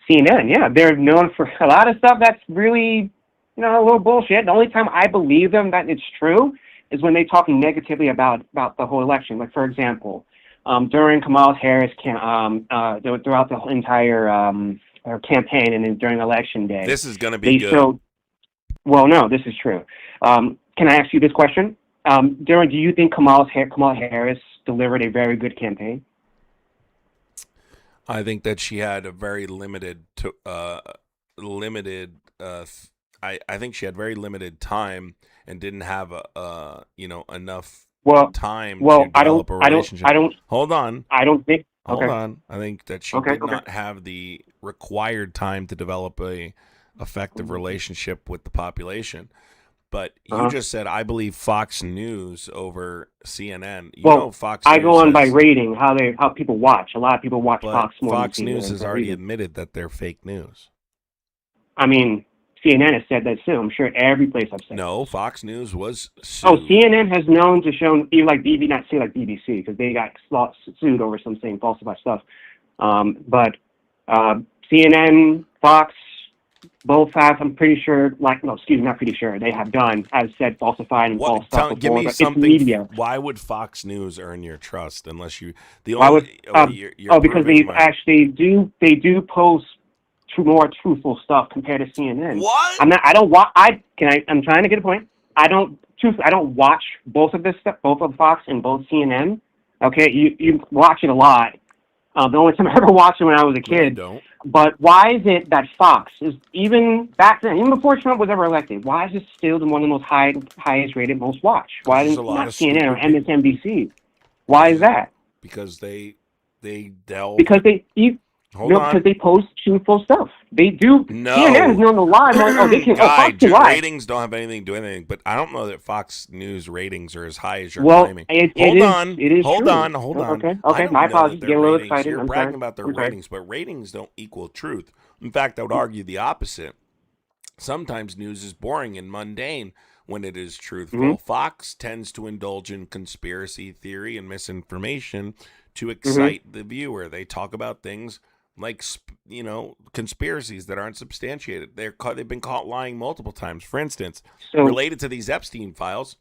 CNN, yeah, they're known for a lot of stuff that's really, a little bullshit. The only time I believe them that it's true is when they talk negatively about the whole election. For example, during Kamala Harris throughout the entire campaign and then during election day. This is going to be good. No, this is true. Can I ask you this question? Do you think Kamala Harris delivered a very good campaign? I think that she had a very limited I think she had very limited time and didn't have enough time to develop a relationship. Hold on. I don't think. Hold on. I think that she did not have the required time to develop a effective relationship with the population. But you just said, I believe Fox News over CNN. Fox News go on by rating, how people watch. A lot of people watch Fox more. Fox News has already admitted that they're fake news. I mean, CNN has said that too. I'm sure every place I've said. No, Fox News was sued. Oh, CNN has known to show, even not say BBC, because they got sued over some saying falsified stuff. But CNN, Fox, both have, I'm pretty sure, not pretty sure, they have done, as said, falsified and false stuff before. Give me but something. It's media. Why would Fox News earn your trust unless you? Because they actually do post more truthful stuff compared to CNN. What? I don't watch. I'm trying to get a point. I don't watch both of this stuff, both of Fox and both CNN. Okay, you watch it a lot. The only time I ever watched it when I was a kid. Don't. But why is it that Fox is, even back then, even before Trump was ever elected, why is it still one of the most highest rated, most watched? Why is it not CNN or MSNBC? Why is that? Because they delve. Because they post truthful stuff. They do. No. CNN is known to lie. Fox can lie. Ratings don't have anything to do with anything, but I don't know that Fox News ratings are as high as you're claiming. It is Hold true. on. Okay, my apologies. Get a little excited. You're I'm bragging sorry. about their ratings, but ratings don't equal truth. In fact, I would argue the opposite. Sometimes news is boring and mundane when it is truthful. Mm-hmm. Fox tends to indulge in conspiracy theory and misinformation to excite the viewer. They talk about things like, conspiracies that aren't substantiated. They've been caught lying multiple times. For instance, related to these Epstein files,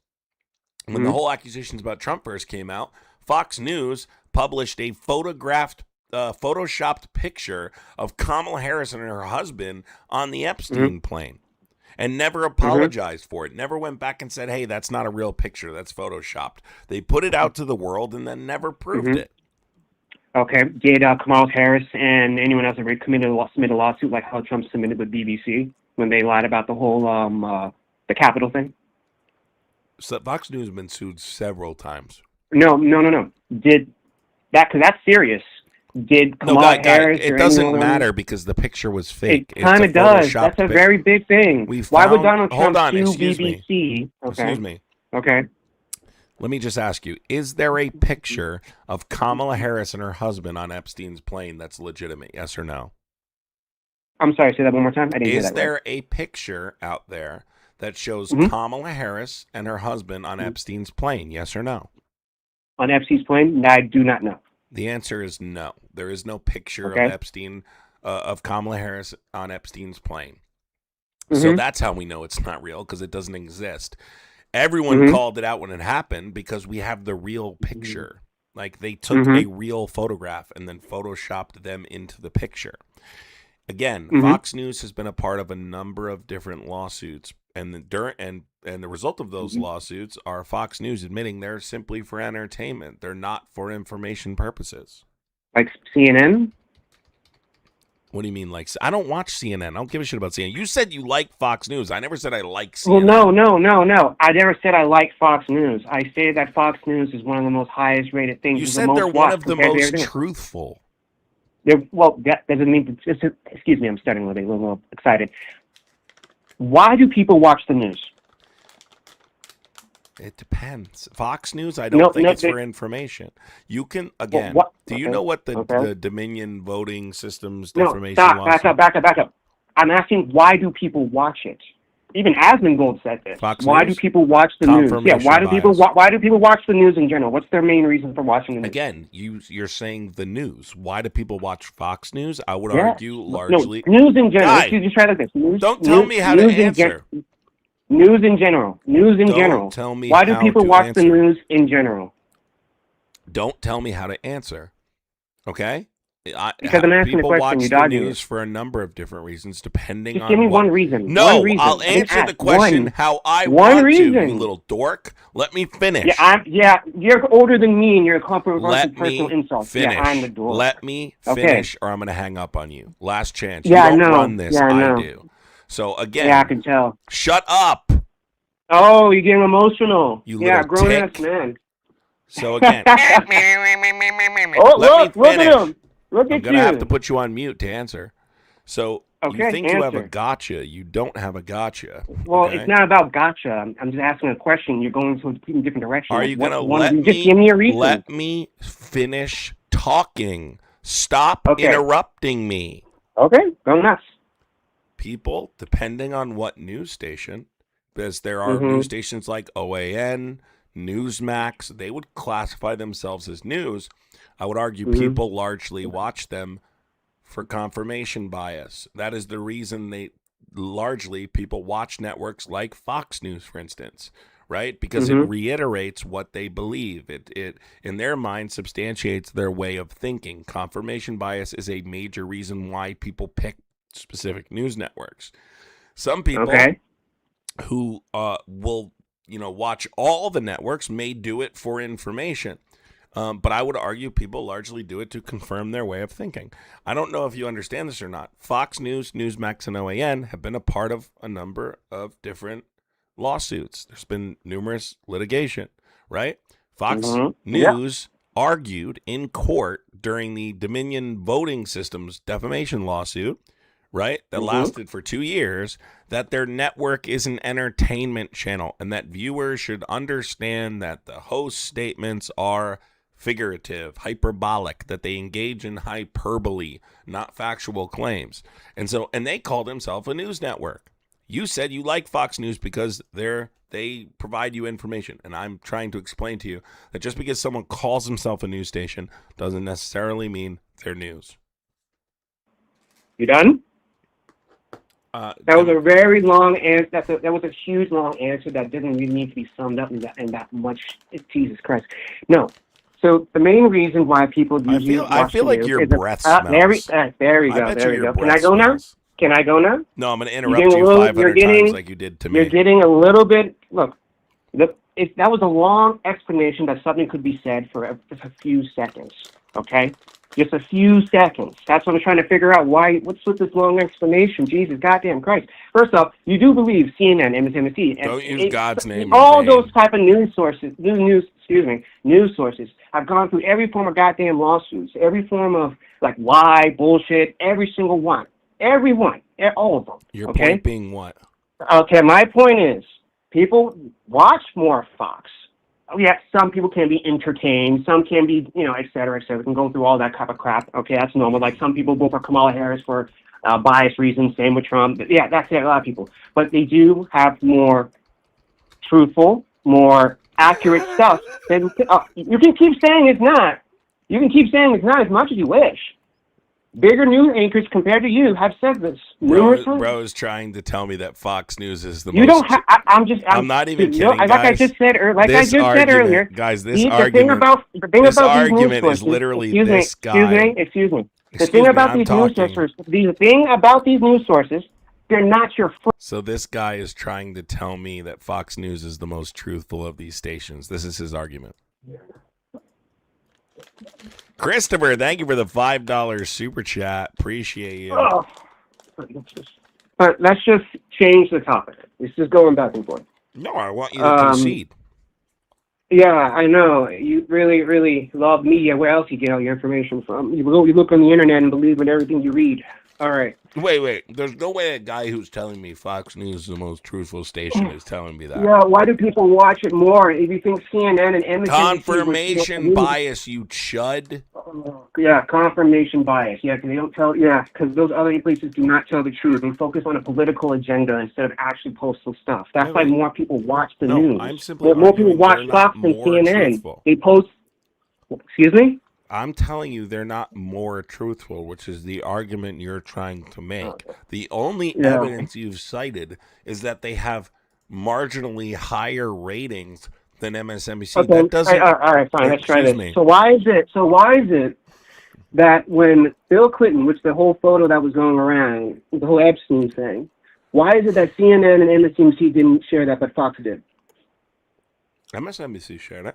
when the whole accusations about Trump first came out, Fox News published a photoshopped picture of Kamala Harris and her husband on the Epstein plane and never apologized for it. Never went back and said, hey, that's not a real picture. That's photoshopped. They put it out to the world and then never proved it. Okay. Did Kamala Harris and anyone else ever submit a lawsuit like how Trump submitted with BBC when they lied about the whole the Capitol thing? So Fox News has been sued several times. No. Did that? Because that's serious. Did Kamala Harris? It doesn't matter because the picture was fake. It kind of does. That's a very big thing. Why would Donald Trump sue BBC? Okay. Excuse me. Okay. Let me just ask you, is there a picture of Kamala Harris and her husband on Epstein's plane that's legitimate? Yes or no? I'm sorry, say that one more time. I didn't hear that. Is there a picture out there that shows Kamala Harris and her husband on Epstein's plane? Yes or no? On Epstein's plane? I do not know. The answer is no. There is no picture of Epstein, of Kamala Harris on Epstein's plane. So that's how we know it's not real, because it doesn't exist. Everyone called it out when it happened because we have the real picture. Like, they took a real photograph and then photoshopped them into the picture. Again, Fox News has been a part of a number of different lawsuits, and the result of those lawsuits are Fox News admitting they're simply for entertainment. They're not for information purposes. Like CNN? What do you mean, like? I don't watch CNN. I don't give a shit about CNN. You said you like Fox News. I never said I like CNN. Well, no. I never said I like Fox News. I say that Fox News is one of the most highest rated things. You said they're one of the most truthful. That doesn't mean. Excuse me, I'm starting a little excited. Why do people watch the news? It depends. Fox News, I don't think it's for information. You can, again, do you know what the Dominion voting systems defamation lawsuit? Back up. I'm asking, why do people watch it? Even Asmongold said this. Why do people watch the news? Yeah, why do people watch the news in general? What's their main reason for watching the news? Again, you're saying the news. Why do people watch Fox News? I would argue largely. No, news in general. Guy, just try like this. Don't tell me how to answer. News in general. Don't tell me why do people watch the news in general? Don't tell me how to answer. Okay? Because I'm asking people a question. watch You the dodging news it. for a number of different reasons, depending Just on give me what... one reason. No, one reason. I'll answer the question how I want to, you little dork. Let me finish. You're older than me, and you're a personal insult. Finish. Yeah, I'm the dork. Let me finish, or I'm going to hang up on you. Last chance. Yeah, you don't I know. run this. I do. So again, I can tell. Shut up. Oh, you're getting emotional. You little grown ass tick. man. So again, look at him. Look at I'm going to have to put you on mute to answer. So you think you have a gotcha. You don't have a gotcha. Well, it's not about gotcha. I'm just asking a question. You're going to a completely different direction. Are you going to just give me a reason? Let me finish talking. Stop interrupting me. Okay, go nuts. People, depending on what news station, because there are news stations like OAN, Newsmax, they would classify themselves as news. I would argue people largely watch them for confirmation bias. That is the reason largely people watch networks like Fox News, for instance, right? Because it reiterates what they believe. It in their mind substantiates their way of thinking. Confirmation bias is a major reason why people pick specific news networks. Some people who will, watch all the networks may do it for information. But I would argue people largely do it to confirm their way of thinking. I don't know if you understand this or not. Fox News, Newsmax, and OAN have been a part of a number of different lawsuits. There's been numerous litigation, right? Fox News argued in court during the Dominion voting systems defamation lawsuit, right, that lasted for 2 years, that their network is an entertainment channel and that viewers should understand that the host's statements are figurative, hyperbolic, that they engage in hyperbole, not factual claims. And they call themselves a news network. You said you like Fox News because they provide you information. And I'm trying to explain to you that just because someone calls himself a news station doesn't necessarily mean they're news. You done? That was a very long answer. That was a huge long answer that didn't really need to be summed up in that much. Jesus Christ. No. So the main reason why people usually I feel like your breath smells. There we go. There we go. Can I go now? Can I go now? No, I'm going to interrupt you 500 times like you did to me. You're getting a little bit. Look, that was a long explanation that something could be said for just a few seconds. Okay, just a few seconds. That's what I'm trying to figure out. What's with this long explanation? Jesus, goddamn Christ! First off, you do believe CNN, MSNBC, don't use God's name. All those type of news sources, news sources have gone through every form of goddamn lawsuits, every form of lie, bullshit, every single one. Everyone, all of them. Your point being what? Okay, my point is, people watch more Fox. Yeah, some people can be entertained, some can be, et cetera, et cetera. We can go through all that type of crap. Okay, that's normal. Like some people vote for Kamala Harris for bias reasons, same with Trump. But yeah, that's it, a lot of people. But they do have more truthful, more accurate stuff. You can keep saying it's not. You can keep saying it's not as much as you wish. Bigger news anchors compared to you have said this numerous times. Bro is trying to tell me that Fox News is the you most... don't have... I'm not even kidding, like guys. I just said earlier... Guys, this argument is literally this guy... Excuse me. The thing about these news sources, they're not your friend. So this guy is trying to tell me that Fox News is the most truthful of these stations. This is his argument. Christopher, thank you for the $5 super chat. Appreciate you. Oh. But let's just change the topic. It's just going back and forth. No, I want you to concede. Yeah, I know. You really, really love media. Where else you get all your information from? You look on the internet and believe in everything you read. All right. Wait. There's no way a guy who's telling me Fox News is the most truthful station is telling me that. Yeah, why do people watch it more? If you think CNN and MSNBC... Confirmation bias, you chud. Yeah, confirmation bias. Yeah, because they don't tell... Yeah, because those other places do not tell the truth. They focus on a political agenda instead of actually posting stuff. That's why more people watch the news. I'm simply more people watch Fox than CNN. Truthful. They post... Excuse me? I'm telling you they're not more truthful, which is the argument you're trying to make. The only evidence you've cited is that they have marginally higher ratings than MSNBC. Okay. That doesn't... All right, fine. Let's try this. So why is it that when Bill Clinton, which the whole photo that was going around, the whole Epstein thing, why is it that CNN and MSNBC didn't share that, but Fox did? MSNBC shared it.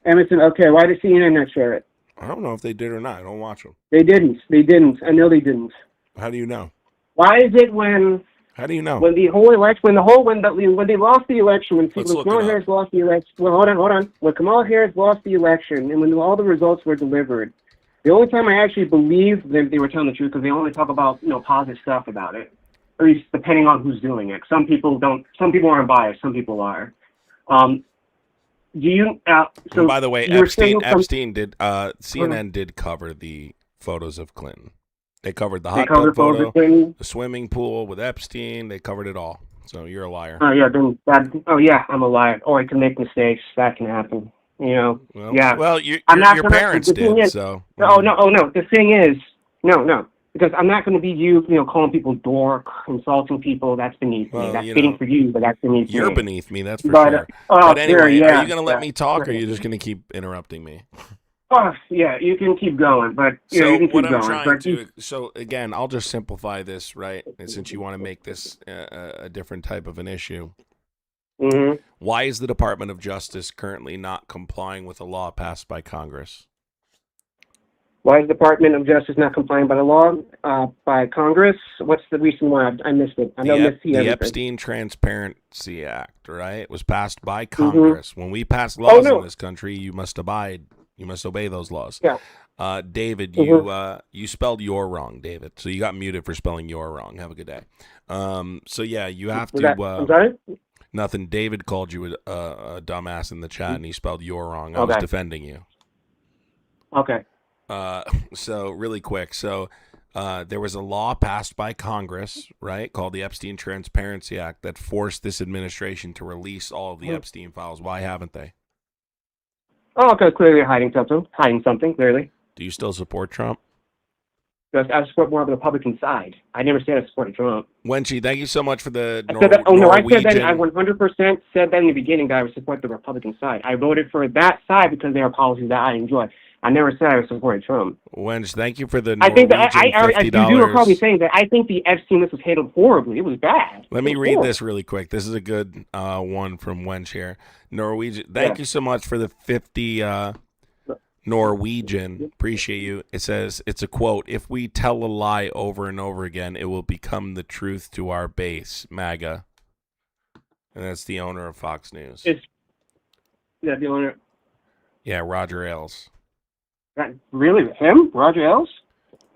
Emerson, okay, why did CNN not share it? I don't know if they did or not. I don't watch them. They didn't. I know they didn't. How do you know? Why is it when... How do you know? When the whole election, when they lost the election, when Kamala Harris lost the election... Well, hold on. When Kamala Harris lost the election and when all the results were delivered, the only time I actually believed they were telling the truth because they only talk about, positive stuff about it. Or at least depending on who's doing it. Some people don't... Some people aren't biased. Some people are. Do you? So by the way, Epstein did. CNN did cover the photos of Clinton. They covered the hot tub photo, the swimming pool with Epstein. They covered it all. So you're a liar. Oh yeah, I'm a liar. Or I can make mistakes. That can happen. Well, your parents did. No. The thing is, no. Because I'm not going to be calling people dork, insulting people. That's beneath me. Well, That's fitting for you, but that's beneath you're me. beneath me, that's for But, sure. oh, But anyway, sure, yeah, are you going to let yeah, me talk, or are sure. you just going to keep interrupting me? Oh, yeah, you can keep going, but you So can keep what I'm going. trying But to, so again, I'll just simplify this, right? And since you want to make this a different type of an issue, why is the Department of Justice currently not complying with a law passed by Congress? why is the Department of Justice not complying by the law, by Congress? What's the reason why? I missed it. I don't miss The everything. Epstein Transparency Act, right? It was passed by Congress. When we pass laws in this country, you must obey those laws. Yeah. David, you spelled "your" wrong, David. So you got muted for spelling "your" wrong. Have a good day. So yeah, you have to. I'm sorry? Nothing. David called you a dumbass in the chat, and he spelled "your" wrong. I was defending you. Okay. So really quick. So there was a law passed by Congress, right, called the Epstein Transparency Act that forced this administration to release all of the Epstein files. Why haven't they? Oh, because clearly hiding something, clearly. Do you still support Trump? Because I support more of the Republican side. I never said I supported Trump. Wenchi, thank you so much for the I said that, Norwegian. I said that. I 100% said that in the beginning that I would support the Republican side. I voted for that side because they are policies that I enjoy. I never said I was supporting Trump. Wench, thank you for the I Norwegian think that $50. you were probably saying that I think the Epstein list was handled horribly. It was bad. Let me read this really quick. This is a good one from Wench here. Norwegian. Thank you so much for the 50 Norwegian. Appreciate you. It says, it's a quote, "If we tell a lie over and over again, it will become the truth to our base, MAGA." And that's the owner of Fox News. Is that the owner? Yeah, Roger Ailes. Really? Him? Roger Ailes?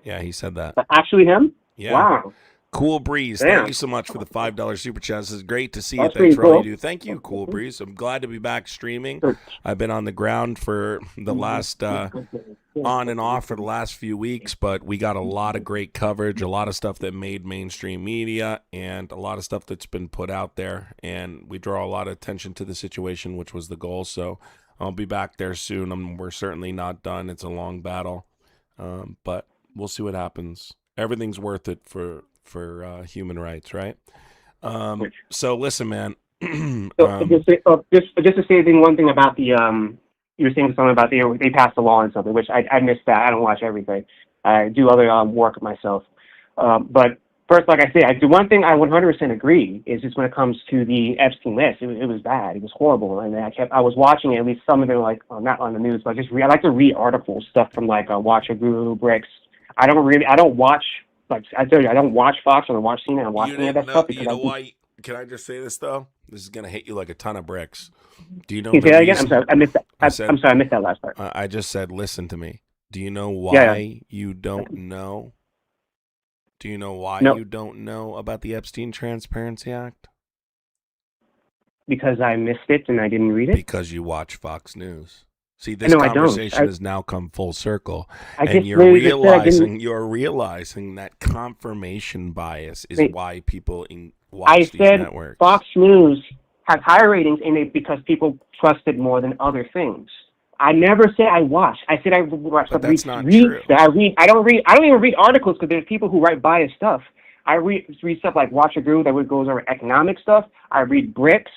Yeah, he said that. Actually him? Yeah. Wow. Cool Breeze, Damn. thank you so much for the $5 super chat. This is great to see you. That's Thanks for all pretty you do. Thank you, Cool Breeze. I'm glad to be back streaming. Sure. I've been on the ground for the last on and off for the last few weeks, but we got a lot of great coverage, a lot of stuff that made mainstream media, and a lot of stuff that's been put out there. And we draw a lot of attention to the situation, which was the goal. So I'll be back there soon. We're certainly not done. It's a long battle, but we'll see what happens. Everything's worth it for human rights, right? So listen, man. Just to say one thing about the you were saying something about they passed a law and something, which I missed that. I don't watch everything. I do other work myself. But first, like I say, the one thing I 100% agree is just when it comes to the Epstein list, it was bad. It was horrible, and I was watching at least some of it, like not on the news, but I like to read articles, stuff from like Watch a Guru, Bricks. I don't watch. Like I tell you, I don't watch Fox or watch CNN. I watch any of that stuff because you know why? Can I just say this though? This is gonna hit you like a ton of bricks. Do you know? Can you say that again? I'm sorry, I missed that. I'm sorry, I missed that last part. I just said, listen to me. Do you know why you don't know? Do you know why you don't know about the Epstein Transparency Act? Because I missed it and I didn't read it. Because you watch Fox News. See, this conversation has now come full circle, and you're realizing that confirmation bias is why people watch these networks. Fox News has higher ratings in it because people trust it more than other things. I never said I watch. I said I watch. But that's not true. I read. I don't even read articles because there's people who write biased stuff. I read stuff like Watch a Guru that goes over economic stuff. I read Bricks.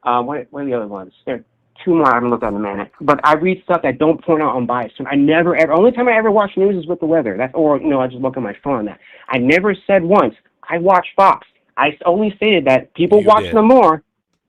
What are the other ones? There are two more I haven't looked at in a minute. But I read stuff that don't point out on bias. And only time I ever watch news is with the weather. I just look at my phone on that. I never said once, I watch Fox. I only stated that people watch them more.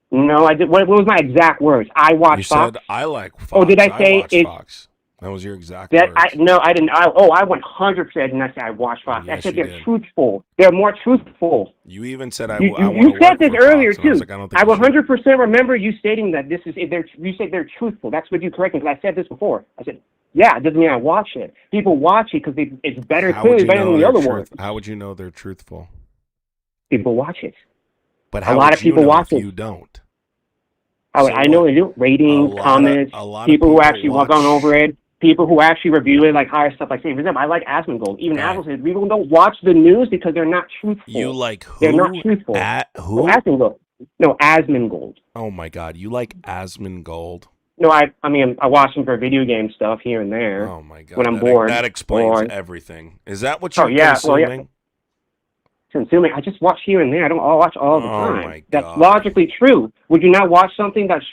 No, I did. What was my exact words? I watch Fox. You said, I like Fox. Oh, did I say watch Fox? That was your exact words. I didn't. I 100% did not say I watch Fox. Yes, I said they're truthful. They're more truthful. You even said You said this earlier Fox, too. I 100% remember you stating that you said they're truthful. That's what you corrected because I said this before. I said, yeah, it doesn't mean I watch it. People watch it because it's better, clearly better than the other ones. How would you know they're truthful? People watch it. But how a lot of people watch it. You don't. I know they do. Ratings, comments, people who actually walk on over it. People who actually review it, like higher stuff, like say, for example, I like Asmongold. Even Asmongold, people don't watch the news because they're not truthful. You like who? They're not truthful. Who? Asmongold. No, Asmongold. Oh my God, you like Asmongold? No, I mean, I watch him for video game stuff here and there Oh my god, when I'm bored. that explains Or, everything. Is that what oh you're yeah, well yeah, consuming? consuming. I just watch here and there. I don't all watch all the Oh time. my That's god. logically true. Would you not watch something that's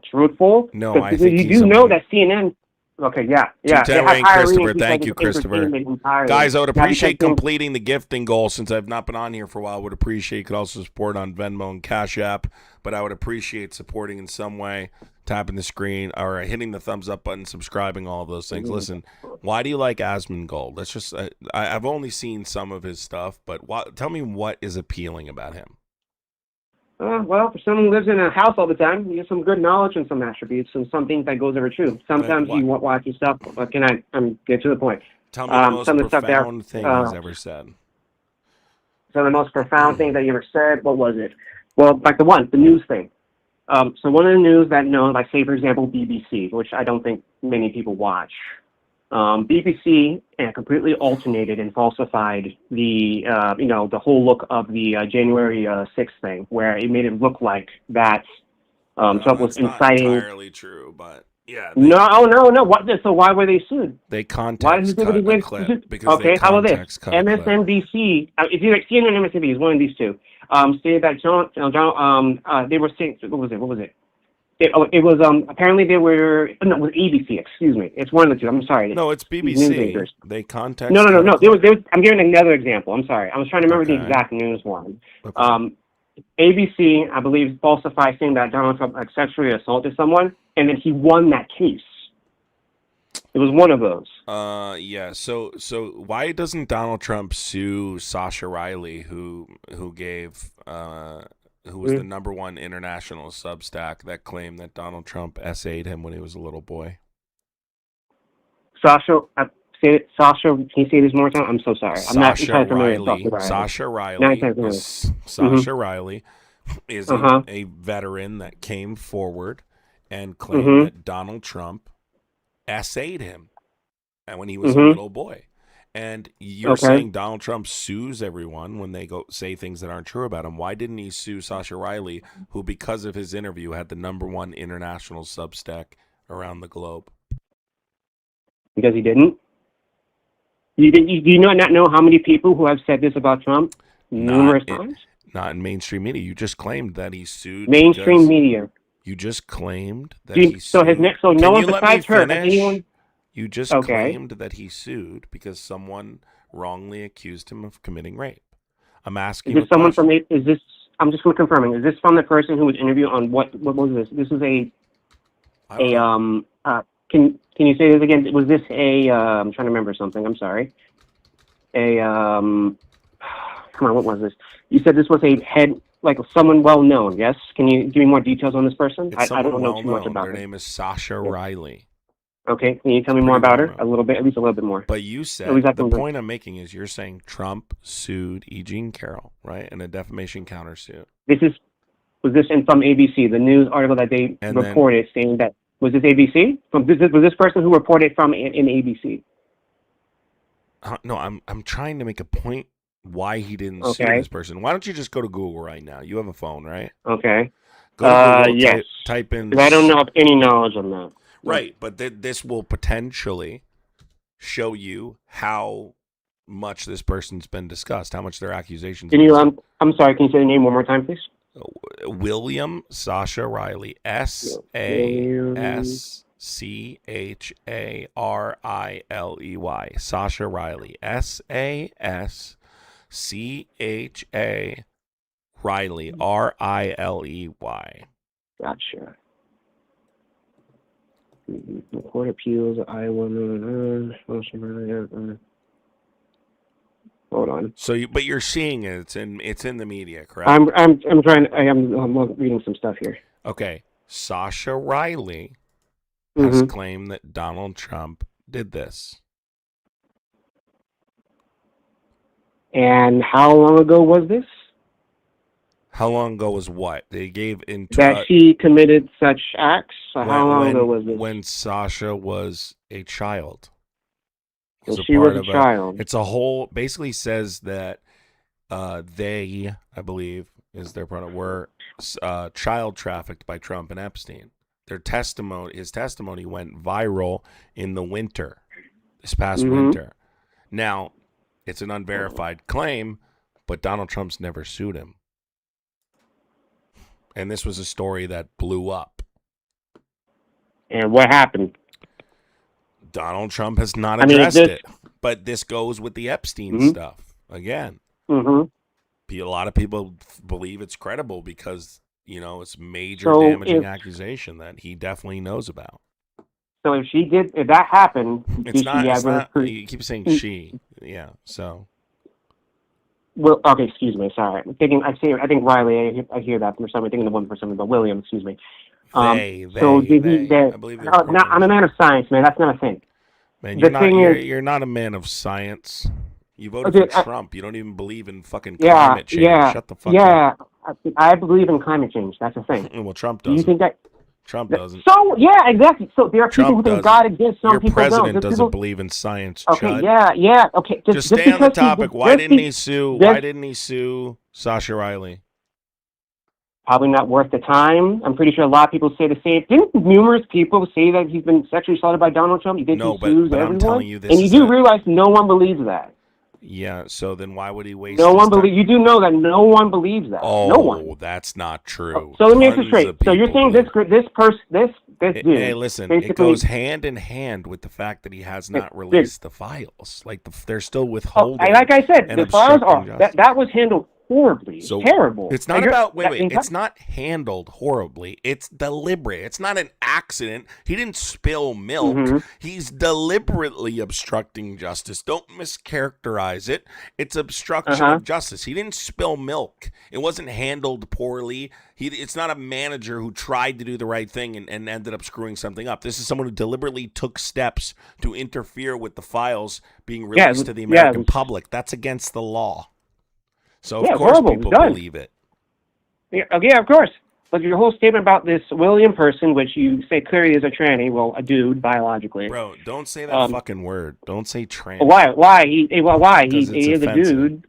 truthful? No, I Because think you he's do a know man. that CNN. Okay, yeah. They 210 have rain, higher Christopher. ratings Thank because you, it's Christopher. entertainment entirely. Guys, I would Not because appreciate they're- completing the gifting goal since I've not been on here for a while. I would appreciate you could also support on Venmo and Cash App, but I would appreciate supporting in some way, tapping the screen or hitting the thumbs up button, subscribing, all of those things. Listen, why do you like Asmongold? Let's just I've only seen some of his stuff, but tell me what is appealing about him. Well, for someone who lives in a house all the time, you get some good knowledge and some attributes and some things that goes over true. Sometimes Like you watch your stuff, but can I get to the point? Tell me the most some of the stuff there, profound thing he's ever said. some of the most profound things that you ever said, what was it? Well, like the news thing. So one of the news that, like say, for example, BBC, which I don't think many people watch. BBC completely alternated and falsified the, the whole look of the January 6th thing, where it made it look like that Trump was That's not inciting. entirely true, but yeah. No. What? So why were they sued? They Why context did cut he a clip because Okay, they how about this? context cut a clip. MSNBC, it's either CNN or MSNBC, it's one of these two. Stated that they were saying, what was it? It was apparently they were no, it was ABC. Excuse me, it's one of the two. I'm sorry. No, it's News BBC. anchors. They context. No. cut a There clip. was. I'm giving another example. I'm sorry. I was trying to remember the Okay. exact news one. Okay. ABC, I believe, falsified saying that Donald Trump sexually assaulted someone, and then he won that case. It was one of those. Yeah. So why doesn't Donald Trump sue Sasha Riley, who gave who was the #1 international Substack that claimed that Donald Trump essayed him when he was a little boy? Sasha, Sasha, can you say this more time? I'm so sorry. I'm not Sasha entirely familiar with Riley. Sasha Riley. Sasha Riley. Not entirely familiar. Sasha Riley is a veteran that came forward and claimed that Donald Trump essayed him and when he was a little boy. And you're saying Donald Trump sues everyone when they go say things that aren't true about him. Why didn't he sue Sasha Riley, who, because of his interview, had the #1 international Substack around the globe? Because he didn't. Do you not know how many people who have said this about Trump numerous times? Not in mainstream media. You just claimed that he sued. Mainstream media. You just claimed that he sued. So no one besides her. Anyone? You just claimed that he sued because someone wrongly accused him of committing rape. I'm asking. Is this someone from? Is this? I'm just confirming. Is this from the person who was interviewed on what? What was this? This is Can you say this again? Was this I'm trying to remember something. I'm sorry. Come on, what was this? You said this was a head, like someone well known. Yes. Can you give me more details on this person? I don't know too much about her. Her name is Sasha Riley. Okay, can you tell me more about her? A little bit, at least a little bit more. But you said the point I'm making is you're saying Trump sued E. Jean Carroll, right, in a defamation countersuit. Was this from ABC, the news article that they reported saying that was this ABC? Was this person who reported from in ABC? No, I'm trying to make a point why he didn't sue this person. Why don't you just go to Google right now? You have a phone, right? Okay. Go to Google, yes. type in. I don't have any knowledge on that. Right, but this will potentially show you how much this person's been discussed, how much their accusations. Can you? I'm sorry. Can you say the name one more time, please? William Sasha Riley. SASCHARILEY. Sasha Riley. SASCHA Riley. RILEY. Gotcha. Court appeals, Iowa. Hold on. So, but you're seeing it. It's in the media, correct? I'm trying. I'm reading some stuff here. Okay, Sasha Riley has claimed that Donald Trump did this. And how long ago was this? How long ago was what? They gave that she committed such acts? So how long ago was this? When Sasha was a child. She was a child. It's a whole, basically says that they, I believe, is their product, were child trafficked by Trump and Epstein. his testimony went viral in the winter, this past winter. Now, it's an unverified claim, but Donald Trump's never sued him. And this was a story that blew up. And what happened? Donald Trump has not addressed it. But this goes with the Epstein stuff again. A lot of people believe it's credible because, you know, it's major damaging accusation that he definitely knows about. So if that happened, it's not. You keep saying she. Yeah. So. Well, okay, excuse me. Sorry, I think Riley. I hear that from somebody. Thinking of one for something, but William. Excuse me. They. I believe I'm a man of science, man. That's not a thing. Man, you're not a man of science. You voted for Trump. You don't even believe in fucking climate change. Shut the fuck up. Yeah, I believe in climate change. That's the thing. Well, Trump doesn't. Do you think that? Trump doesn't. So, yeah, exactly. So there are people who think God exists, some people don't. Your president doesn't believe in science, Okay, Chud. yeah, okay. Just stay on the topic. Why didn't he sue Sasha Riley? Probably not worth the time. I'm pretty sure a lot of people say the same. Didn't numerous people say that he's been sexually assaulted by Donald Trump? No, but I'm telling you this. And you do realize no one believes that. Yeah, so then why would he waste You do know that no one believes that. Oh, no one. That's not true. So let me ask you straight. So you're saying this dude... Hey, listen, it goes hand in hand with the fact that he has not released the files. Like, they're still withholding. Like I said, the files are... That was handled horribly. Terrible. It's not about... Wait. It's not handled horribly. It's deliberate. It's not an accident. He didn't spill milk. He's deliberately obstructing justice. Don't mischaracterize it. It's obstruction of justice. He didn't spill milk. It wasn't handled poorly. It's not a manager who tried to do the right thing and ended up screwing something up. This is someone who deliberately took steps to interfere with the files being released to the American public. That's against the law. So, of course, people believe it. Yeah, of course. But your whole statement about this William person, which you say clearly is a tranny, well, a dude, biologically. Bro, don't say that fucking word. Don't say tranny. Why? He is a dude.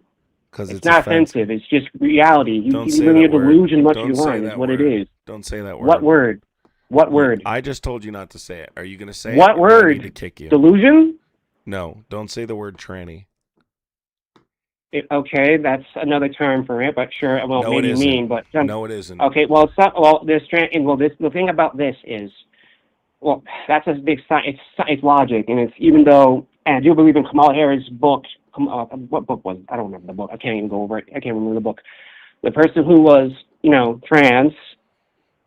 Because it's not offensive. It's just reality. You live in your delusion what you want is what it is. Don't say that word. What word? What word? I just told you not to say it. Are you going to say what it? What word? I need to kick you. Delusion? No, don't say the word tranny. Okay, that's another term for it, but sure. Well, no, maybe mean, but no, it isn't. Okay, well, it's not. Well, the thing about this is, well, that's a big sign. It's logic, and it's even though, and I do believe in Kamala Harris' book. What book was it? I don't remember the book. I can't even go over it. I can't remember the book. The person who was, trans,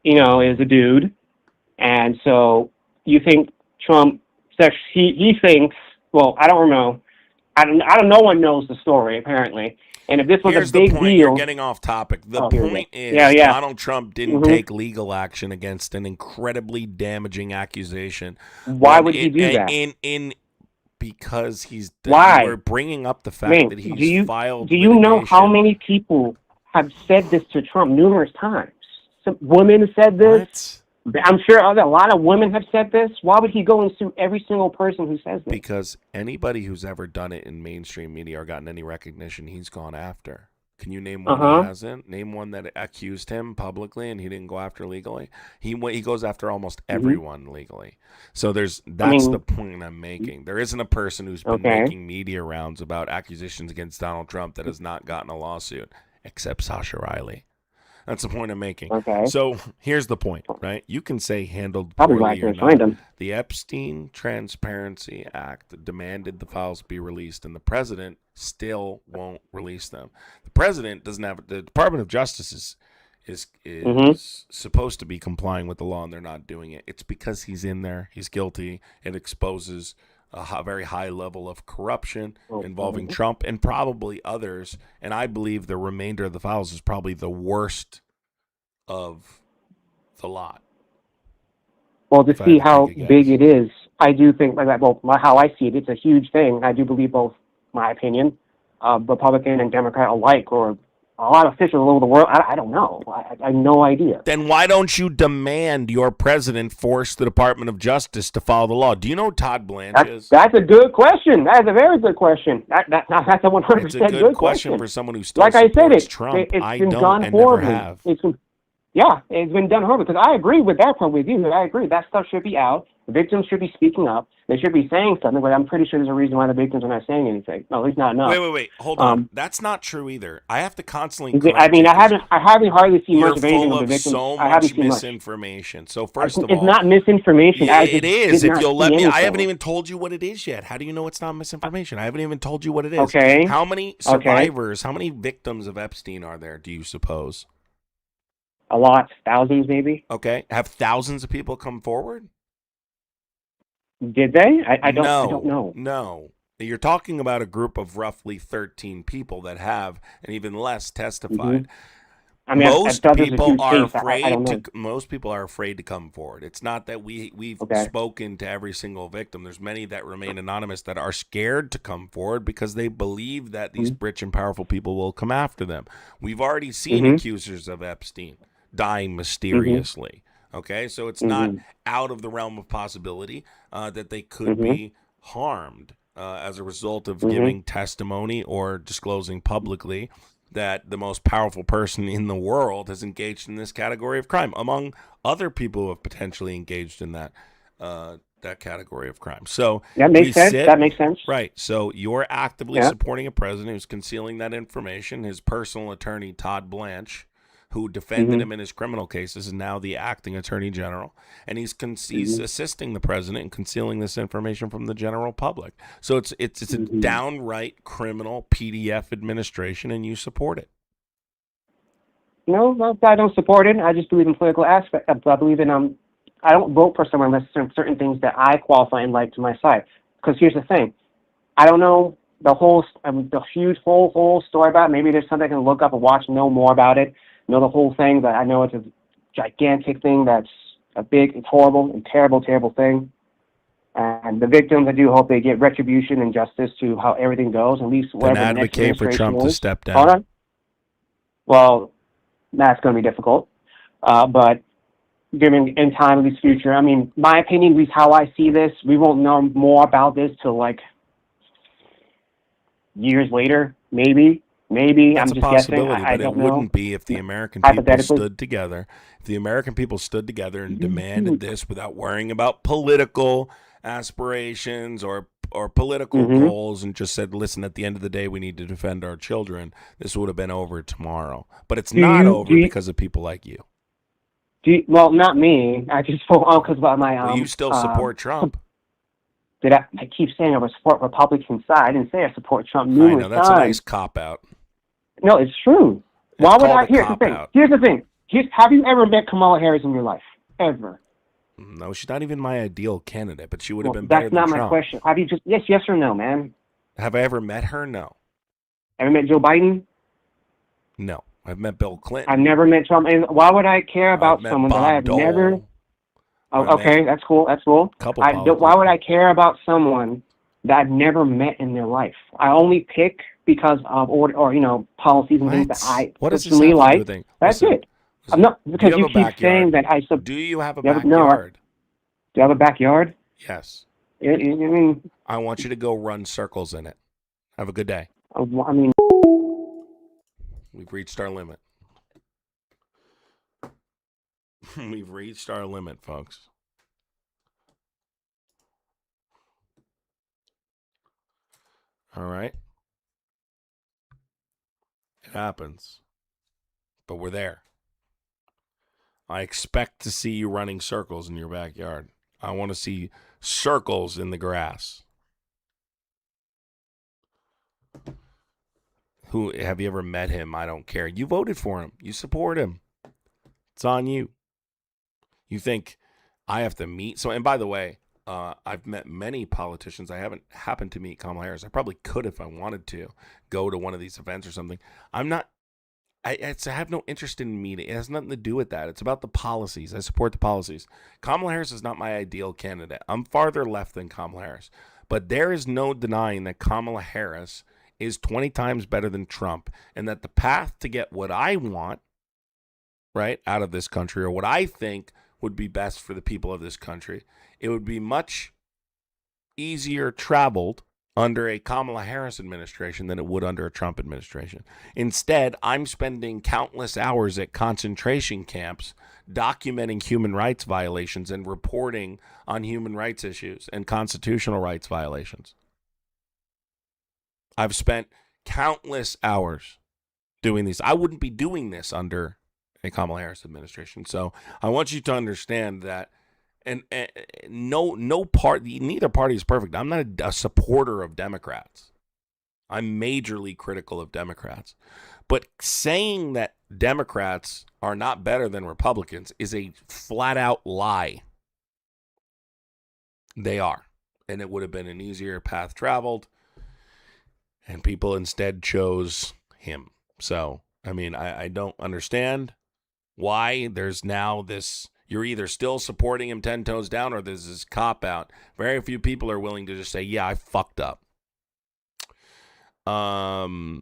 is a dude, and so you think Trump? He thinks. Well, I don't know. I don't. No one knows the story apparently. And if this was a big deal, you're getting off topic. The point is, Donald Trump didn't take legal action against an incredibly damaging accusation. Why would he do that? Because Why? We're bringing up the fact that he's filed. Do you know how many people have said this to Trump numerous times? Some women said this. What? I'm sure a lot of women have said this. Why would he go and sue every single person who says this? Because anybody who's ever done it in mainstream media or gotten any recognition, he's gone after. Can you name one that hasn't? Name one that accused him publicly and he didn't go after legally? He goes after almost everyone legally. So that's the point I'm making. There isn't a person who's been making media rounds about accusations against Donald Trump that has not gotten a lawsuit, except Sasha Riley. That's the point I'm making. Okay. So here's the point, right? You can say handled probably poorly why I or can't find not. him. The Epstein Transparency Act demanded the files be released, and the president still won't release them. The president doesn't have the Department of Justice is supposed to be complying with the law, and they're not doing it. It's because he's in there. He's guilty. It exposes a very high level of corruption involving Trump and probably others. And I believe the remainder of the files is probably the worst of the lot. Well, to see how big it is, I do think like that. Well, how I see it, it's a huge thing. I do believe both, my opinion, Republican and Democrat alike, or a lot of officials all over the world. I don't know. I have no idea. Then why don't you demand your president force the Department of Justice to follow the law? Do you know who Todd Blanche is? That's a good question. That's a very good question. That's a 100% It's a good question for someone who still like supports I said, Trump. It's I been don't gone and never horribly. have. Yeah, it's been done horribly. Because I agree with that part with you. I agree that stuff should be out. The victims should be speaking up. They should be saying something. But I'm pretty sure there's a reason why the victims are not saying anything. No, at least not enough. Wait. Hold on. That's not true either. I have to constantly I correct mean, you I 'cause haven't hardly seen you're much of anything full of the of victims. so I haven't much seen much. misinformation. So first of It's all, not misinformation. I just it is. did If not you'll see let me, I anything. haven't even told you what it is yet. How do you know it's not misinformation? I haven't even told you what it is. Okay. How many survivors, how many victims of Epstein are there, do you suppose? A lot, thousands maybe. Okay. Have thousands of people come forward? Did they? I don't know. No. You're talking about a group of roughly 13 people that have, and even less, testified. I mean, Most thought this was a people huge are case. I don't know. most people are afraid to come forward. It's not that we've Okay. spoken to every single victim. There's many that remain anonymous that are scared to come forward because they believe that these rich and powerful people will come after them. We've already seen accusers of Epstein dying mysteriously. Okay, so it's not out of the realm of possibility that they could be harmed as a result of giving testimony or disclosing publicly that the most powerful person in the world has engaged in this category of crime, among other people who have potentially engaged in that category of crime. So that makes sense. That makes sense. Right. So you're actively supporting a president who's concealing that information. His personal attorney, Todd Blanche, who defended him in his criminal cases, is now the acting attorney general, and he's assisting the president in concealing this information from the general public. So it's a downright criminal PDF administration, and you support it. No, I don't support it. I just believe in political aspect. I believe in I don't vote for someone unless certain things that I qualify and like to my side. Because here's the thing, I don't know the whole the huge whole story about it. Maybe there's something I can look up and watch, know more about it. Know the whole thing, but I know it's a gigantic thing that's a big, it's horrible and terrible thing. And the victims, I do hope they get retribution and justice to how everything goes, at least whatever Then the next advocate for administration Trump to is. step down. Hold on. Well, that's going to be difficult. But given in time, at least future, I mean, my opinion, at least how I see this, we won't know more about this till like years later, maybe. That's I'm a just guessing. possibility, I but don't it wouldn't know. be if the American people stood together. If the American people stood together and demanded this without worrying about political aspirations or political goals and just said, listen, at the end of the day, we need to defend our children, this would have been over tomorrow. But it's not over because of people like you. Well, not me. I just because about my Well, you still support Trump. I keep saying I would support Republican side. I didn't say I support Trump I numerous know, that's times. a nice cop-out. No, it's true. It's Why would called I? a Here's the thing. cop-out. Here's the thing. Have you ever met Kamala Harris in your life? Ever? No, she's not even my ideal candidate, but she would have been better That's than not Trump. my question. Have you just yes or no, man? Have I ever met her? No. Ever met Joe Biden? No. I've met Bill Clinton. I've never met Trump. And why would I care about I've met someone Bob that I have Dole. never? I've Okay, met that's cool. That's cool. couple Why would I care about someone that I've never met in their life? I only pick because of or policies and things that I What does this personally have to do like. with things? That's Listen, it. I'm not because have you a keep backyard? saying that I Do you have a Yeah, but no, backyard? Do you have a backyard? Yes. I mean, I want you to go run circles in it. Have a good day. I mean, We've reached our limit. We've reached our limit, folks. All right. It happens. But we're there. I expect to see you running circles in your backyard. I want to see circles in the grass. Who have you ever met him? I don't care. You voted for him. You support him. It's on you. You think I have to meet so? And by the way, I've met many politicians. I haven't happened to meet Kamala Harris. I probably could if I wanted to go to one of these events or something. I'm not. I have no interest in meeting. It has nothing to do with that. It's about the policies. I support the policies. Kamala Harris is not my ideal candidate. I'm farther left than Kamala Harris. But there is no denying that Kamala Harris is 20 times better than Trump, and that the path to get what I want, right, out of this country, or what I think would be best for the people of this country, it would be much easier traveled under a Kamala Harris administration than it would under a Trump administration. Instead, I'm spending countless hours at concentration camps documenting human rights violations and reporting on human rights issues and constitutional rights violations. I've spent countless hours doing these. I wouldn't be doing this under a Kamala Harris administration. So I want you to understand that, and no party, neither party is perfect. I'm not a supporter of Democrats. I'm majorly critical of Democrats. But saying that Democrats are not better than Republicans is a flat out lie. They are. And it would have been an easier path traveled. And people instead chose him. So, I mean, I don't understand why there's now this, you're either still supporting him 10 toes down or there's this cop out. Very few people are willing to just say, yeah, I fucked up. Fun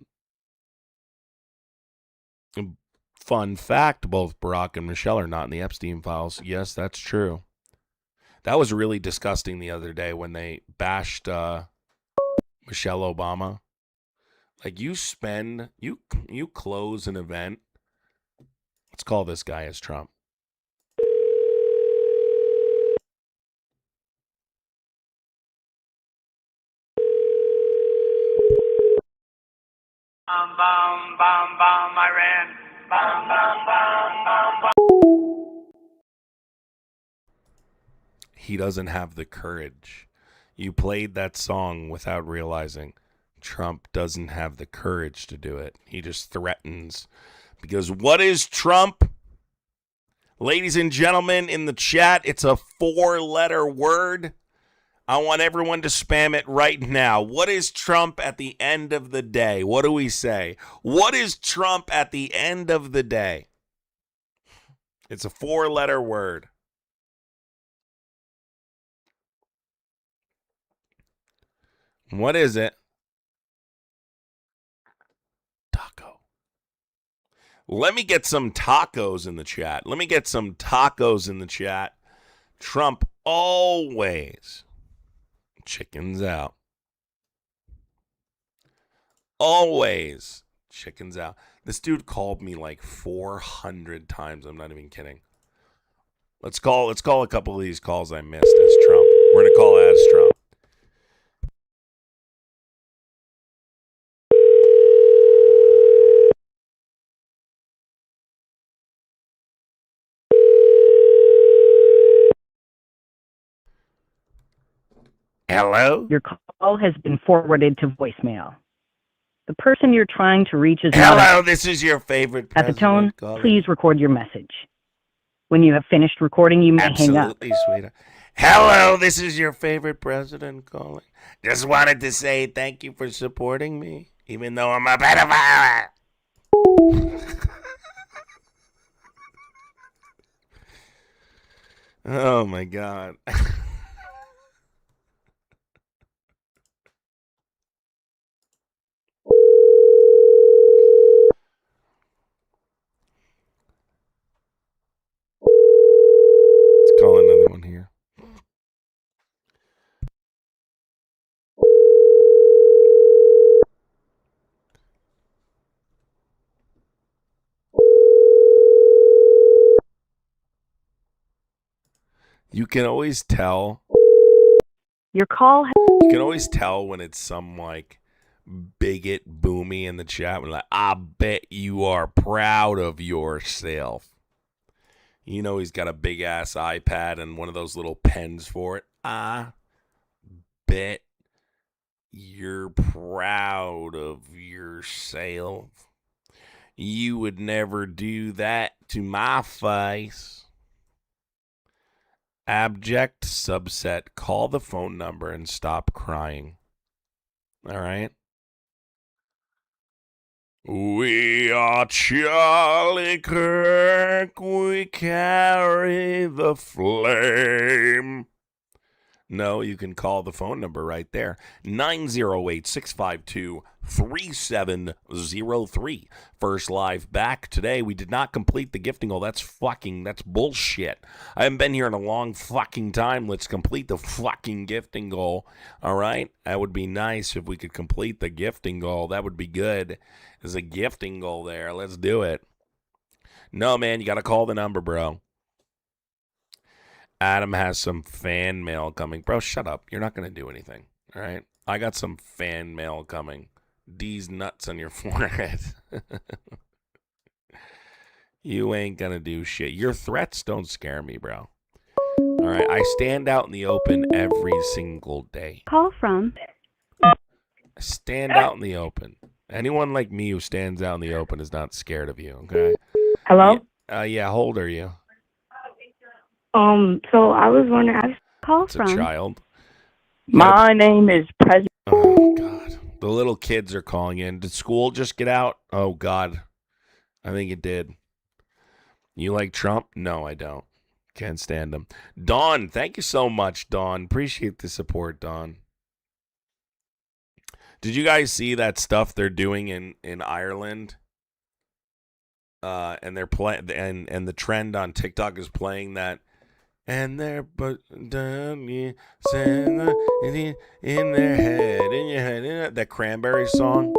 fact, both Barack and Michelle are not in the Epstein files. Yes, that's true. That was really disgusting the other day when they bashed Michelle Obama. Like, you close an event. Let's call this guy as Trump. Iran. He doesn't have the courage. You played that song without realizing Trump doesn't have the courage to do it. He just threatens. Because what is Trump? Ladies and gentlemen in the chat, it's a 4-letter word. I want everyone to spam it right now. What is Trump at the end of the day? What do we say? What is Trump at the end of the day? It's a 4-letter word. What is it? Taco. Let me get some tacos in the chat. Trump always chickens out. Always chickens out. This dude called me like 400 times. I'm not even kidding. Let's call a couple of these calls I missed as Trump. We're going to call as Trump. Hello? Your call has been forwarded to voicemail. The person you're trying to reach is Hello, not... this is your favorite At the tone, calling. please record your message. When you have finished recording, you may hang up. Absolutely, sweetheart. Hello, this is your favorite president calling. Just wanted to say thank you for supporting me, even though I'm a pedophile. Oh, my God. Let's call another one here. You can always tell. Your call... You can always tell when it's some, like, bigot boomy in the chat. Like, I bet you are proud of yourself. You know he's got a big-ass iPad and one of those little pens for it. I bet you're proud of yourself. You would never do that to my face. Abject subset. Call the phone number and stop crying. All right? We are Charlie Kirk. We carry the flame. No, you can call the phone number right there. 908-652-3703. First live back today. We did not complete the gifting goal. That's bullshit. I haven't been here in a long fucking time. Let's complete the fucking gifting goal. All right? That would be nice if we could complete the gifting goal. That would be good. There's a gifting goal there. Let's do it. No, man, you got to call the number, bro. Adam has some fan mail coming. Bro, shut up. You're not going to do anything. All right? I got some fan mail coming. D's nuts on your forehead. You ain't going to do shit. Your threats don't scare me, bro. All right? I stand out in the open every single day. Call from. I stand out in the open. Anyone like me who stands out in the open is not scared of you, okay? Hello? Yeah, how old are you? So I was wondering, Call It's a from. child. my name is President. Oh, God. The little kids are calling in. Did school just get out? Oh, God. I think it did. You like Trump? No, I don't. Can't stand him. Dawn, thank you so much, Dawn. Appreciate the support, Dawn. Did you guys see that stuff they're doing in Ireland? And they're playing, and the trend on TikTok is playing that. And they're in their head, in your head, that Cranberry song.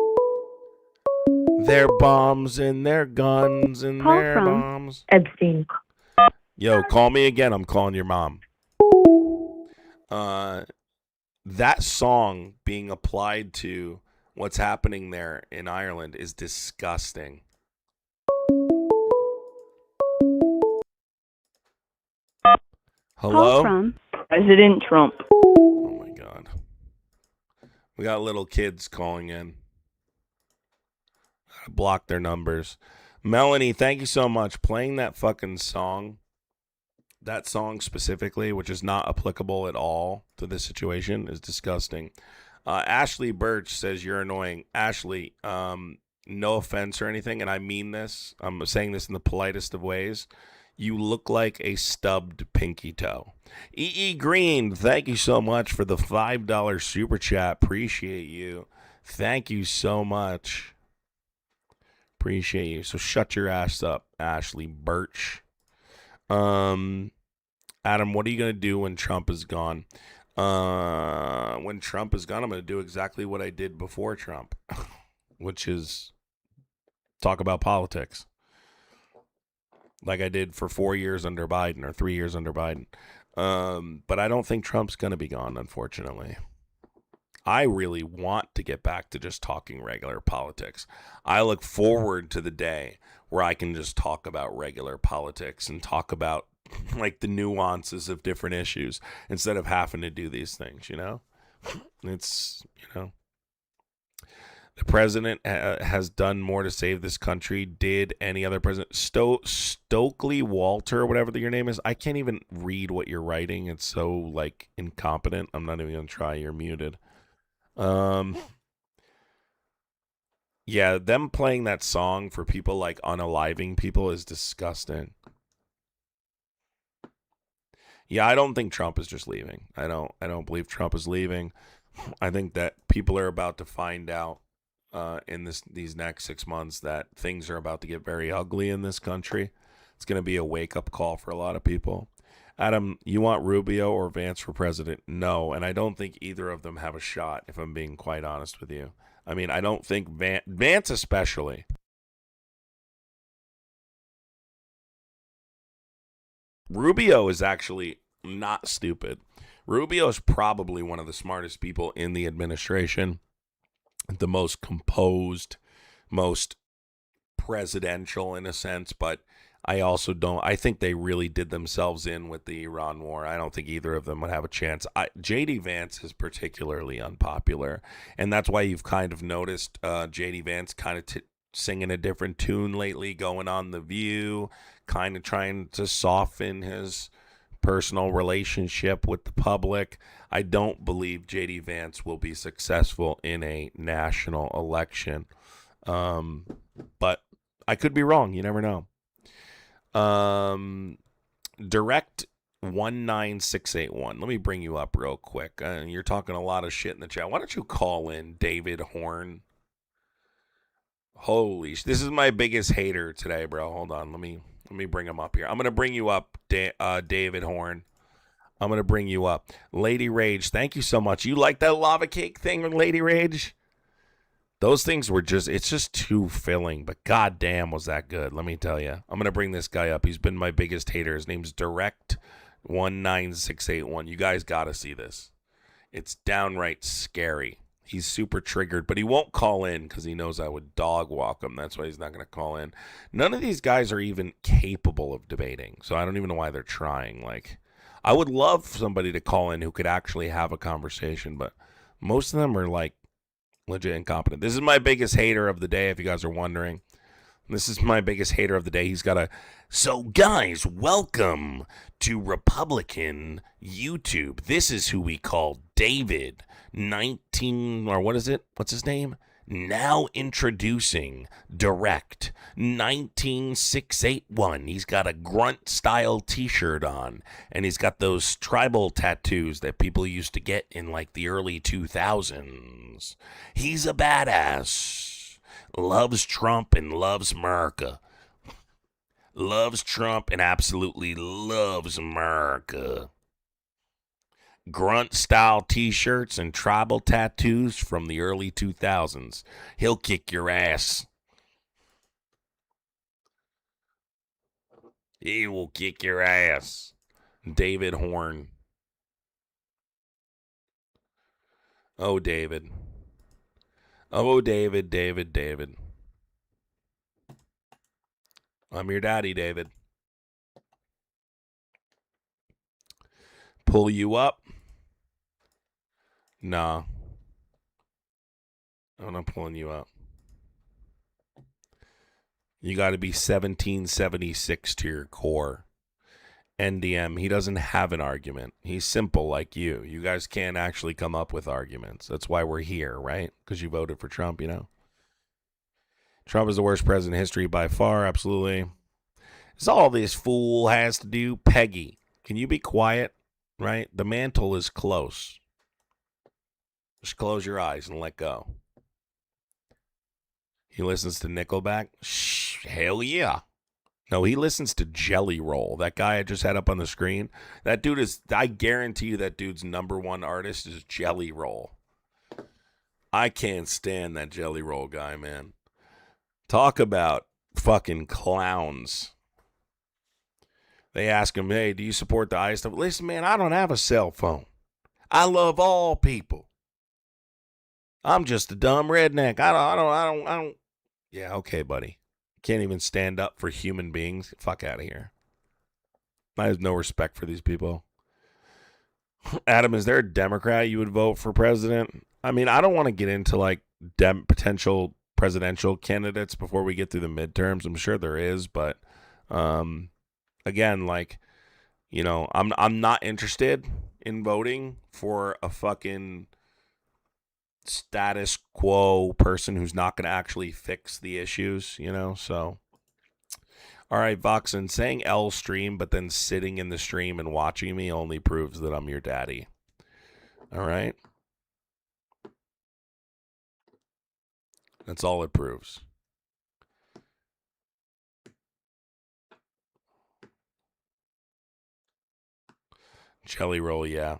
Their bombs and their guns and Call their from bombs. Epstein. Yo, call me again. I'm calling your mom. That song being applied to what's happening there in Ireland is disgusting. Hello? Call from. President Trump. Oh, my God. We got little kids calling in. Gotta block their numbers. Melanie, thank you so much. Playing that fucking song, that song specifically, which is not applicable at all to this situation, is disgusting. Ashley Birch says you're annoying. Ashley, no offense or anything, and I mean this. I'm saying this in the politest of ways. You look like a stubbed pinky toe. E.E. Green, thank you so much for the $5 super chat. Appreciate you. Thank you so much. Appreciate you. So shut your ass up, Ashley Birch. Adam, what are you going to do when Trump is gone? When Trump is gone, I'm going to do exactly what I did before Trump, which is talk about politics. Like I did for 4 years under Biden or 3 years under Biden. But I don't think Trump's going to be gone, unfortunately. I really want to get back to just talking regular politics. I look forward to the day where I can just talk about regular politics and talk about like the nuances of different issues instead of having to do these things, you know? It's, you know. The president has done more to save this country. Did any other president? Stokely Walter, whatever your name is. I can't even read what you're writing. It's so like incompetent. I'm not even gonna try. You're muted. Yeah, them playing that song for people like unaliving people is disgusting. Yeah, I don't think Trump is just leaving. I don't believe Trump is leaving. I think that people are about to find out in these next 6 months that things are about to get very ugly in this country. It's going to be a wake-up call for a lot of people. Adam, you want Rubio or Vance for president? No, and I don't think either of them have a shot, if I'm being quite honest with you. I mean, I don't think Vance especially. Rubio is actually not stupid. Rubio is probably one of the smartest people in the administration. The most composed, most presidential in a sense, but I also don't. I think they really did themselves in with the Iran war. I don't think either of them would have a chance. J.D. Vance is particularly unpopular, and that's why you've kind of noticed J.D. Vance kind of singing a different tune lately, going on The View, kind of trying to soften his personal relationship with the public. I don't believe J.D. Vance will be successful in a national election, but I could be wrong. You never know. Direct 19681. Let me bring you up real quick. You're talking a lot of shit in the chat. Why don't you call in David Horn? Holy this is my biggest hater today, bro. Hold on. Let me bring him up here. I'm going to bring you up, David Horn. I'm going to bring you up. Lady Rage, thank you so much. You like that lava cake thing, Lady Rage? Those things were it's just too filling, but goddamn was that good, let me tell you. I'm going to bring this guy up. He's been my biggest hater. His name's Direct19681. You guys got to see this. It's downright scary. He's super triggered, but he won't call in because he knows I would dog walk him. That's why he's not going to call in. None of these guys are even capable of debating, so I don't even know why they're trying. Like, I would love somebody to call in who could actually have a conversation, but most of them are like legit incompetent. This is my biggest hater of the day, if you guys are wondering. This is my biggest hater of the day. He's got a... So, guys, welcome to Republican YouTube. This is who we call David, 19... Or what is it? What's his name? Now introducing Direct 19681. He's got a grunt style t-shirt on, and he's got those tribal tattoos that people used to get in like the early 2000s. He's a badass. Loves Trump and loves America. Loves Trump and absolutely loves America. Grunt style t-shirts and tribal tattoos from the early 2000s. He'll kick your ass. He will kick your ass. David Horn. Oh, David. Oh, David. I'm your daddy, David. Pull you up? Nah. I'm not pulling you up. You got to be 1776 to your core. NDM, he doesn't have an argument. He's simple like you. You guys can't actually come up with arguments. That's why we're here, right? Because you voted for Trump, you know? Trump is the worst president in history by far, absolutely. It's all this fool has to do. Peggy, can you be quiet? Right? The mantle is close. Just close your eyes and let go. He listens to Nickelback? Shh, hell yeah. No, he listens to Jelly Roll. That guy I just had up on the screen. That dude is, I guarantee you that dude's number one artist is Jelly Roll. I can't stand that Jelly Roll guy, man. Talk about fucking clowns. They ask him, hey, do you support the ICE stuff? Listen, man, I don't have a cell phone. I love all people. I'm just a dumb redneck. I don't. Yeah, okay, buddy. Can't even stand up for human beings. Fuck out of here. I have no respect for these people. Adam, is there a Democrat you would vote for president? I mean, I don't want to get into like potential presidential candidates before we get through the midterms. I'm sure there is, but again, like, you know, I'm not interested in voting for a fucking status quo person who's not going to actually fix the issues, you know? So, all right, Voxen, saying L stream, but then sitting in the stream and watching me only proves that I'm your daddy. All right? That's all it proves. Jelly Roll, yeah.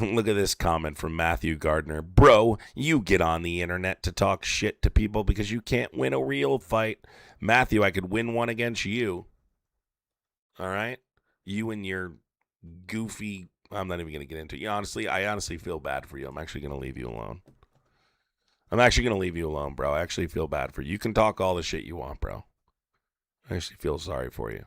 Look at this comment from Matthew Gardner. Bro, you get on the internet to talk shit to people because you can't win a real fight. Matthew, I could win one against you. All right? You and your goofy... I'm not even going to get into it. I honestly feel bad for you. I'm actually going to leave you alone. Bro. I actually feel bad for you. You can talk all the shit you want, bro. I actually feel sorry for you.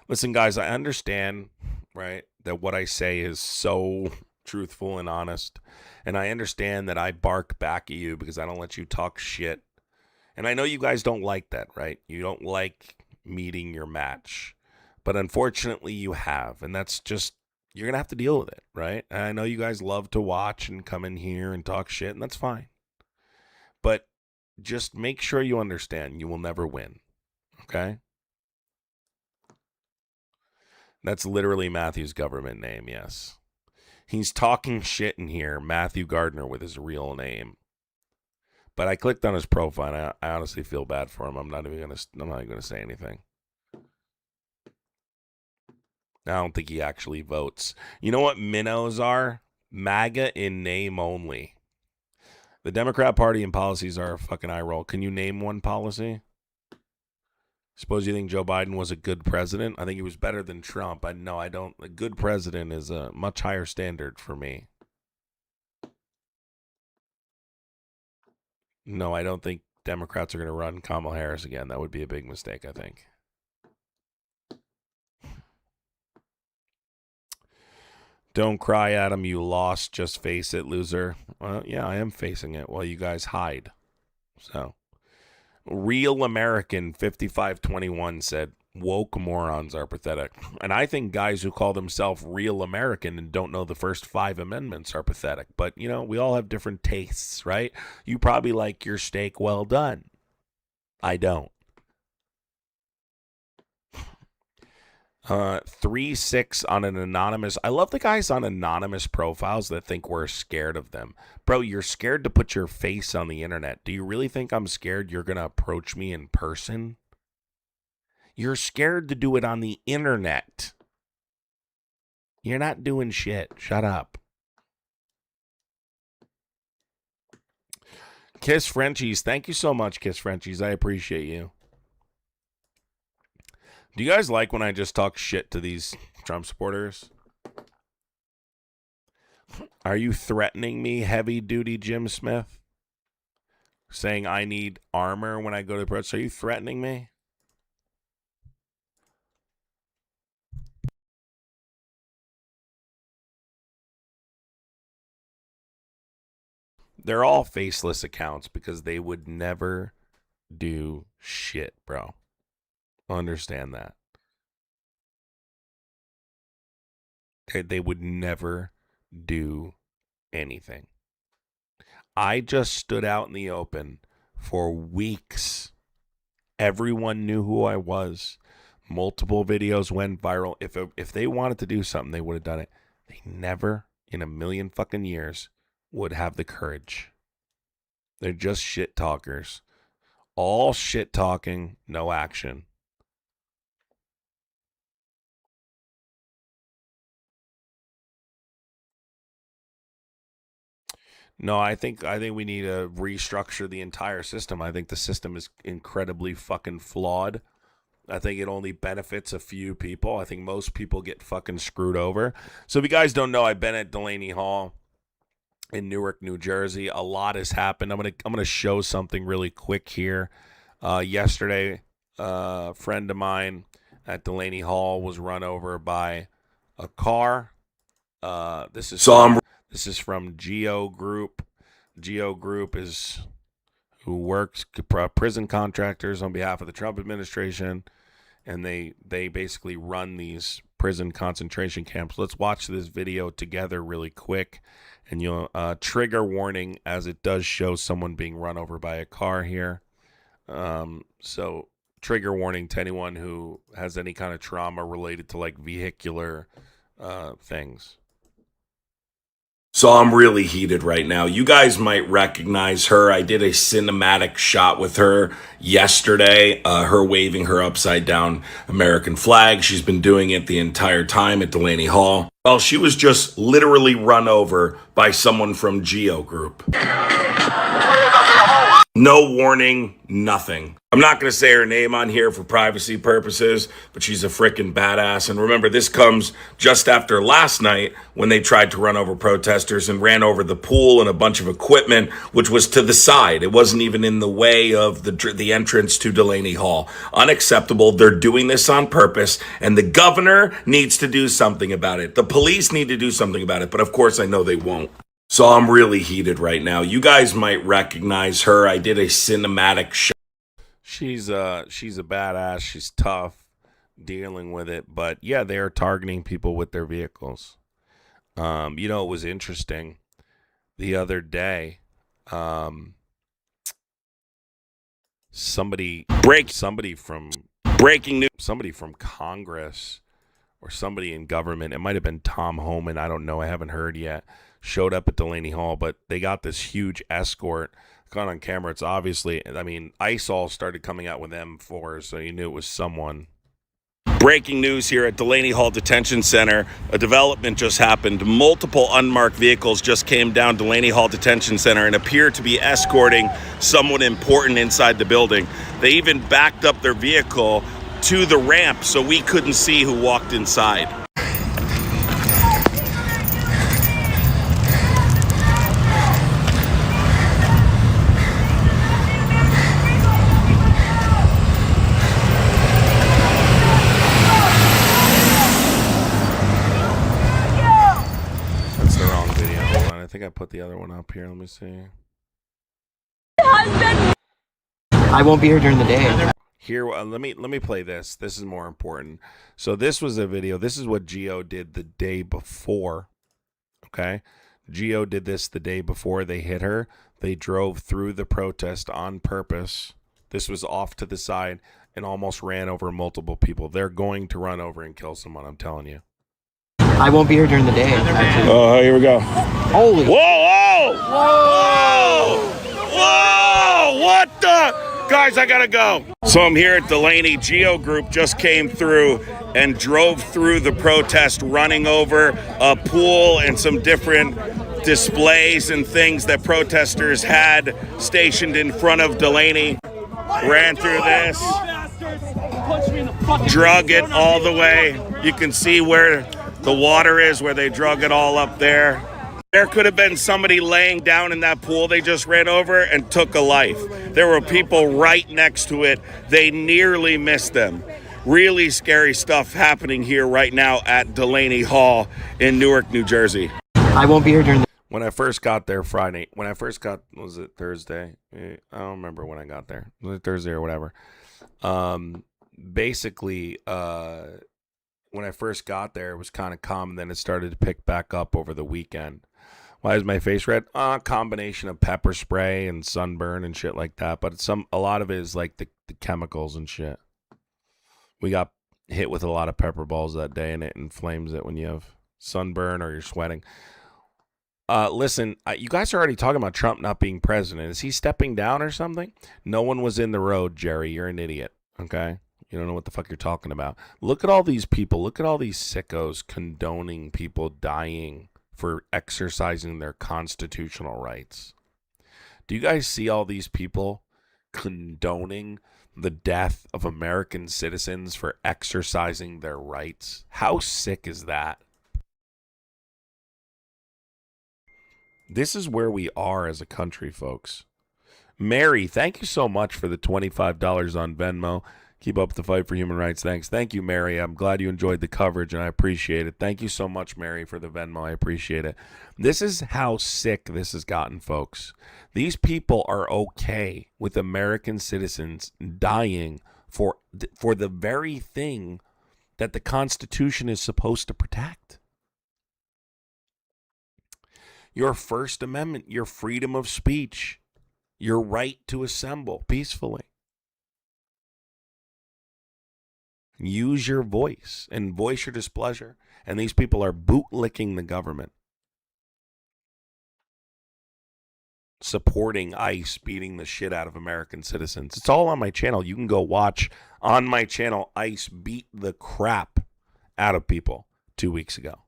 Listen, guys, I understand, right, that what I say is so truthful and honest. And I understand that I bark back at you because I don't let you talk shit. And I know you guys don't like that, right? You don't like meeting your match. But unfortunately, you have. And that's just, you're going to have to deal with it, right? And I know you guys love to watch and come in here and talk shit, and that's fine. But just make sure you understand you will never win, okay? That's literally Matthew's government name, yes. He's talking shit in here, Matthew Gardner with his real name. But I clicked on his profile, and I honestly feel bad for him. I'm not even gonna say anything. I don't think he actually votes. You know what minnows are? MAGA in name only. The Democrat Party and policies are a fucking eye roll. Can you name one policy? Suppose you think Joe Biden was a good president? I think he was better than Trump. I don't. A good president is a much higher standard for me. No, I don't think Democrats are going to run Kamala Harris again. That would be a big mistake, I think. Don't cry, Adam. You lost. Just face it, loser. Well, yeah, I am facing it while you guys hide. So, Real American 5521 said, woke morons are pathetic. And I think guys who call themselves Real American and don't know the first 5 amendments are pathetic. But, you know, we all have different tastes, right? You probably like your steak well done. I don't. 3-6 on an anonymous. I love the guys on anonymous profiles that think we're scared of them. Bro, you're scared to put your face on the internet. Do you really think I'm scared you're going to approach me in person? You're scared to do it on the internet. You're not doing shit. Shut up. Kiss Frenchies. Thank you so much, Kiss Frenchies. I appreciate you. Do you guys like when I just talk shit to these Trump supporters? Are you threatening me, heavy-duty Jim Smith? Saying I need armor when I go to the protest? Are you threatening me? They're all faceless accounts because they would never do shit, bro. Understand that. They would never do anything. I just stood out in the open for weeks. Everyone knew who I was. Multiple videos went viral. If they wanted to do something, they would have done it. They never in a million fucking years would have the courage. They're just shit talkers. All shit talking, no action. No, I think we need to restructure the entire system. I think the system is incredibly fucking flawed. I think it only benefits a few people. I think most people get fucking screwed over. So if you guys don't know, I've been at Delaney Hall in Newark, New Jersey. A lot has happened. I'm gonna show something really quick here. Yesterday, a friend of mine at Delaney Hall was run over by a car. This is from Geo Group. Geo Group is who works prison contractors on behalf of the Trump administration, and they basically run these prison concentration camps. Let's watch this video together really quick, and you'll trigger warning as it does show someone being run over by a car here. So trigger warning to anyone who has any kind of trauma related to like vehicular things. So I'm really heated right now. You guys might recognize her. I did a cinematic shot with her yesterday, her waving her upside down American flag. She's been doing it the entire time at Delaney Hall. Well, she was just literally run over by someone from Geo Group. No warning, nothing. I'm not going to say her name on here for privacy purposes, but she's a freaking badass. And remember, this comes just after last night when they tried to run over protesters and ran over the pool and a bunch of equipment, which was to the side. It wasn't even in the way of the entrance to Delaney Hall. Unacceptable. They're doing this on purpose, and the governor needs to do something about it. The police need to do something about it, but of course I know they won't. So I'm really heated right now. You guys might recognize her. I did a cinematic shot. She's a badass. She's tough dealing with it. But yeah, they are targeting people with their vehicles. You know, it was interesting the other day. Somebody from Congress or somebody in government, it might have been Tom Homan, I don't know, I haven't heard yet, showed up at Delaney Hall, but they got this huge escort. Caught on camera, it's obviously, I mean, ICE all started coming out with M4s, so you knew it was someone. Breaking news here at Delaney Hall Detention Center. A development just happened. Multiple unmarked vehicles just came down Delaney Hall Detention Center and appear to be escorting someone important inside the building. They even backed up their vehicle to the ramp so we couldn't see who walked inside. That's the wrong video. Hold on, I think I put the other one up here. Let me see. I won't be here during the day. Here, let me play this. This is more important. So this was a video. This is what Gio did the day before. Okay, Gio did this the day before they hit her. They drove through the protest on purpose. This was off to the side and almost ran over multiple people. They're going to run over and kill someone. I'm telling you. I won't be here during the day. Actually. Oh, here we go. Holy. Whoa! Whoa! Whoa! What the? Guys, I gotta go. So I'm here at Delaney. Geo Group just came through and drove through the protest, running over a pool and some different displays and things that protesters had stationed in front of Delaney. Ran through this, drug it all the way. You can see where the water is, where they drug it all up there. There could have been somebody laying down in that pool they just ran over and took a life. There were people right next to it. They nearly missed them. Really scary stuff happening here right now at Delaney Hall in Newark, New Jersey. I won't be here during the When I first got there Friday, was it Thursday? I don't remember when I got there. Was it Thursday or whatever? Basically, when I first got there, it was kind of calm, and then it started to pick back up over the weekend. Why is my face red? Combination of pepper spray and sunburn and shit like that. But a lot of it is like the chemicals and shit. We got hit with a lot of pepper balls that day, and it inflames it when you have sunburn or you're sweating. Listen, you guys are already talking about Trump not being president. Is he stepping down or something? No one was in the road, Jerry. You're an idiot, okay? You don't know what the fuck you're talking about. Look at all these people. Look at all these sickos condoning people dying for exercising their constitutional rights. Do you guys see all these people condoning the death of American citizens for exercising their rights? How sick is that? This is where we are as a country, folks. Mary, thank you so much for the $25 on Venmo. Keep up the fight for human rights. Thanks. Thank you, Mary. I'm glad you enjoyed the coverage, and I appreciate it. Thank you so much, Mary, for the Venmo. I appreciate it. This is how sick this has gotten, folks. These people are okay with American citizens dying for the very thing that the Constitution is supposed to protect. Your First Amendment, your freedom of speech, your right to assemble peacefully. Use your voice and voice your displeasure. And these people are bootlicking the government. Supporting ICE beating the shit out of American citizens. It's all on my channel. You can go watch on my channel. ICE beat the crap out of people 2 weeks ago.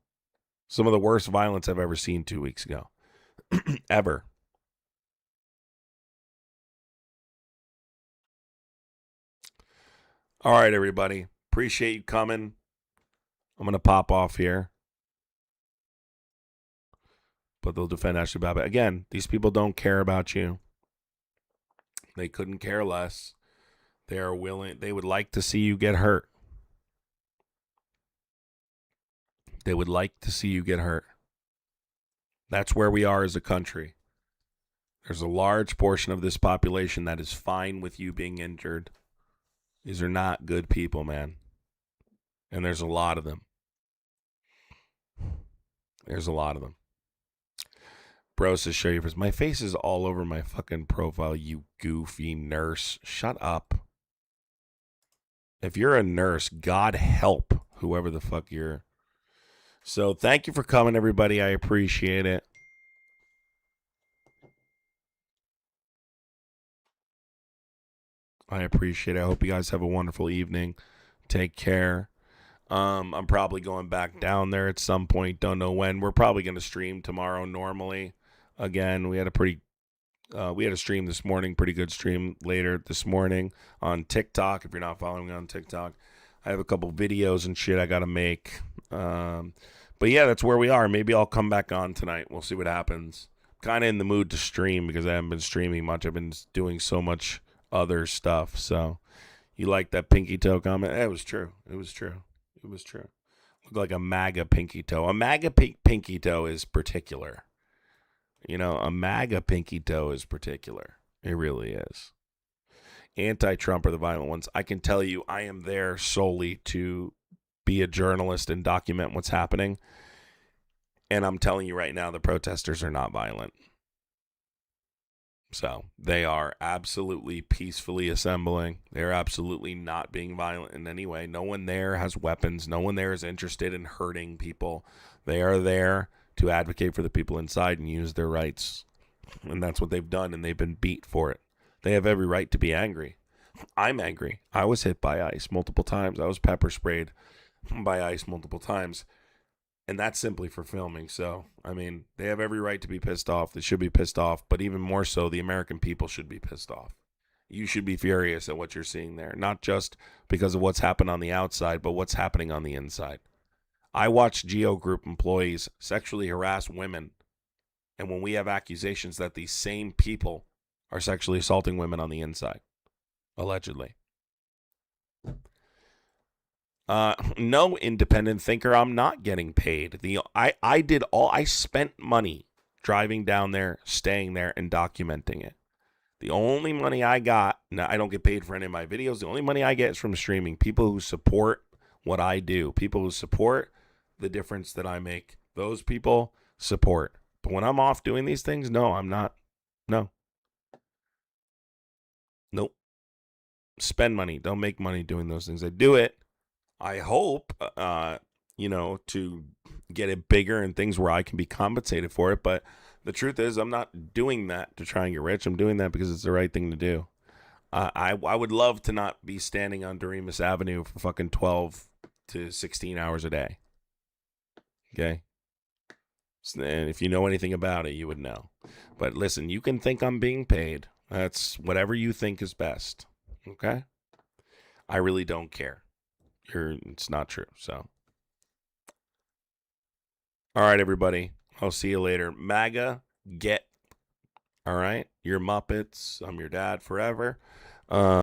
Some of the worst violence I've ever seen 2 weeks ago. Ever. All right, everybody. Appreciate you coming. I'm going to pop off here. But they'll defend Ashley Babbitt. Again, these people don't care about you. They couldn't care less. They are willing. They would like to see you get hurt. They would like to see you get hurt. That's where we are as a country. There's a large portion of this population that is fine with you being injured. These are not good people, man. And there's a lot of them. There's a lot of them. Bro says, show you first. My face is all over my fucking profile, you goofy nurse. Shut up. If you're a nurse, God help whoever the fuck you're. So thank you for coming, everybody. I appreciate it. I appreciate it. I hope you guys have a wonderful evening. Take care. I'm probably going back down there at some point. Don't know when. We're probably going to stream tomorrow normally. Again, we had a stream this morning, pretty good stream later this morning on TikTok. If you're not following me on TikTok, I have a couple videos and shit I got to make. But yeah, that's where we are. Maybe I'll come back on tonight. We'll see what happens. Kind of in the mood to stream because I haven't been streaming much. I've been doing so much other stuff. So you like that pinky toe comment? It was true. It was true. It was true. Looked like a MAGA pinky toe. A MAGA pinky toe is particular. You know, a MAGA pinky toe is particular. It really is. Anti-Trump are the violent ones. I can tell you I am there solely to be a journalist and document what's happening. And I'm telling you right now, the protesters are not violent. So they are absolutely peacefully assembling. They're absolutely not being violent in any way. No one there has weapons. No one there is interested in hurting people. They are there to advocate for the people inside and use their rights. And that's what they've done, and they've been beat for it. They have every right to be angry. I'm angry. I was hit by ice multiple times. I was pepper sprayed by ice multiple times. And that's simply for filming. So, I mean, they have every right to be pissed off. They should be pissed off. But even more so, the American people should be pissed off. You should be furious at what you're seeing there. Not just because of what's happened on the outside, but what's happening on the inside. I watched Geo Group employees sexually harass women. And when we have accusations that these same people are sexually assaulting women on the inside, allegedly. No, independent thinker, I'm not getting paid. I spent money driving down there, staying there, and documenting it. The only money I got, now I don't get paid for any of my videos. The only money I get is from streaming. People who support what I do, people who support the difference that I make. Those people support. But when I'm off doing these things, no, I'm not. No. Nope. Spend money. Don't make money doing those things. I do it. I hope, to get it bigger and things where I can be compensated for it. But the truth is, I'm not doing that to try and get rich. I'm doing that because it's the right thing to do. I would love to not be standing on Doremus Avenue for fucking 12 to 16 hours a day. Okay? And if you know anything about it, you would know. But listen, you can think I'm being paid. That's whatever you think is best. Okay? I really don't care. It's not true. So, all right, everybody. I'll see you later. MAGA, get. All right, you're Muppets. I'm your dad forever.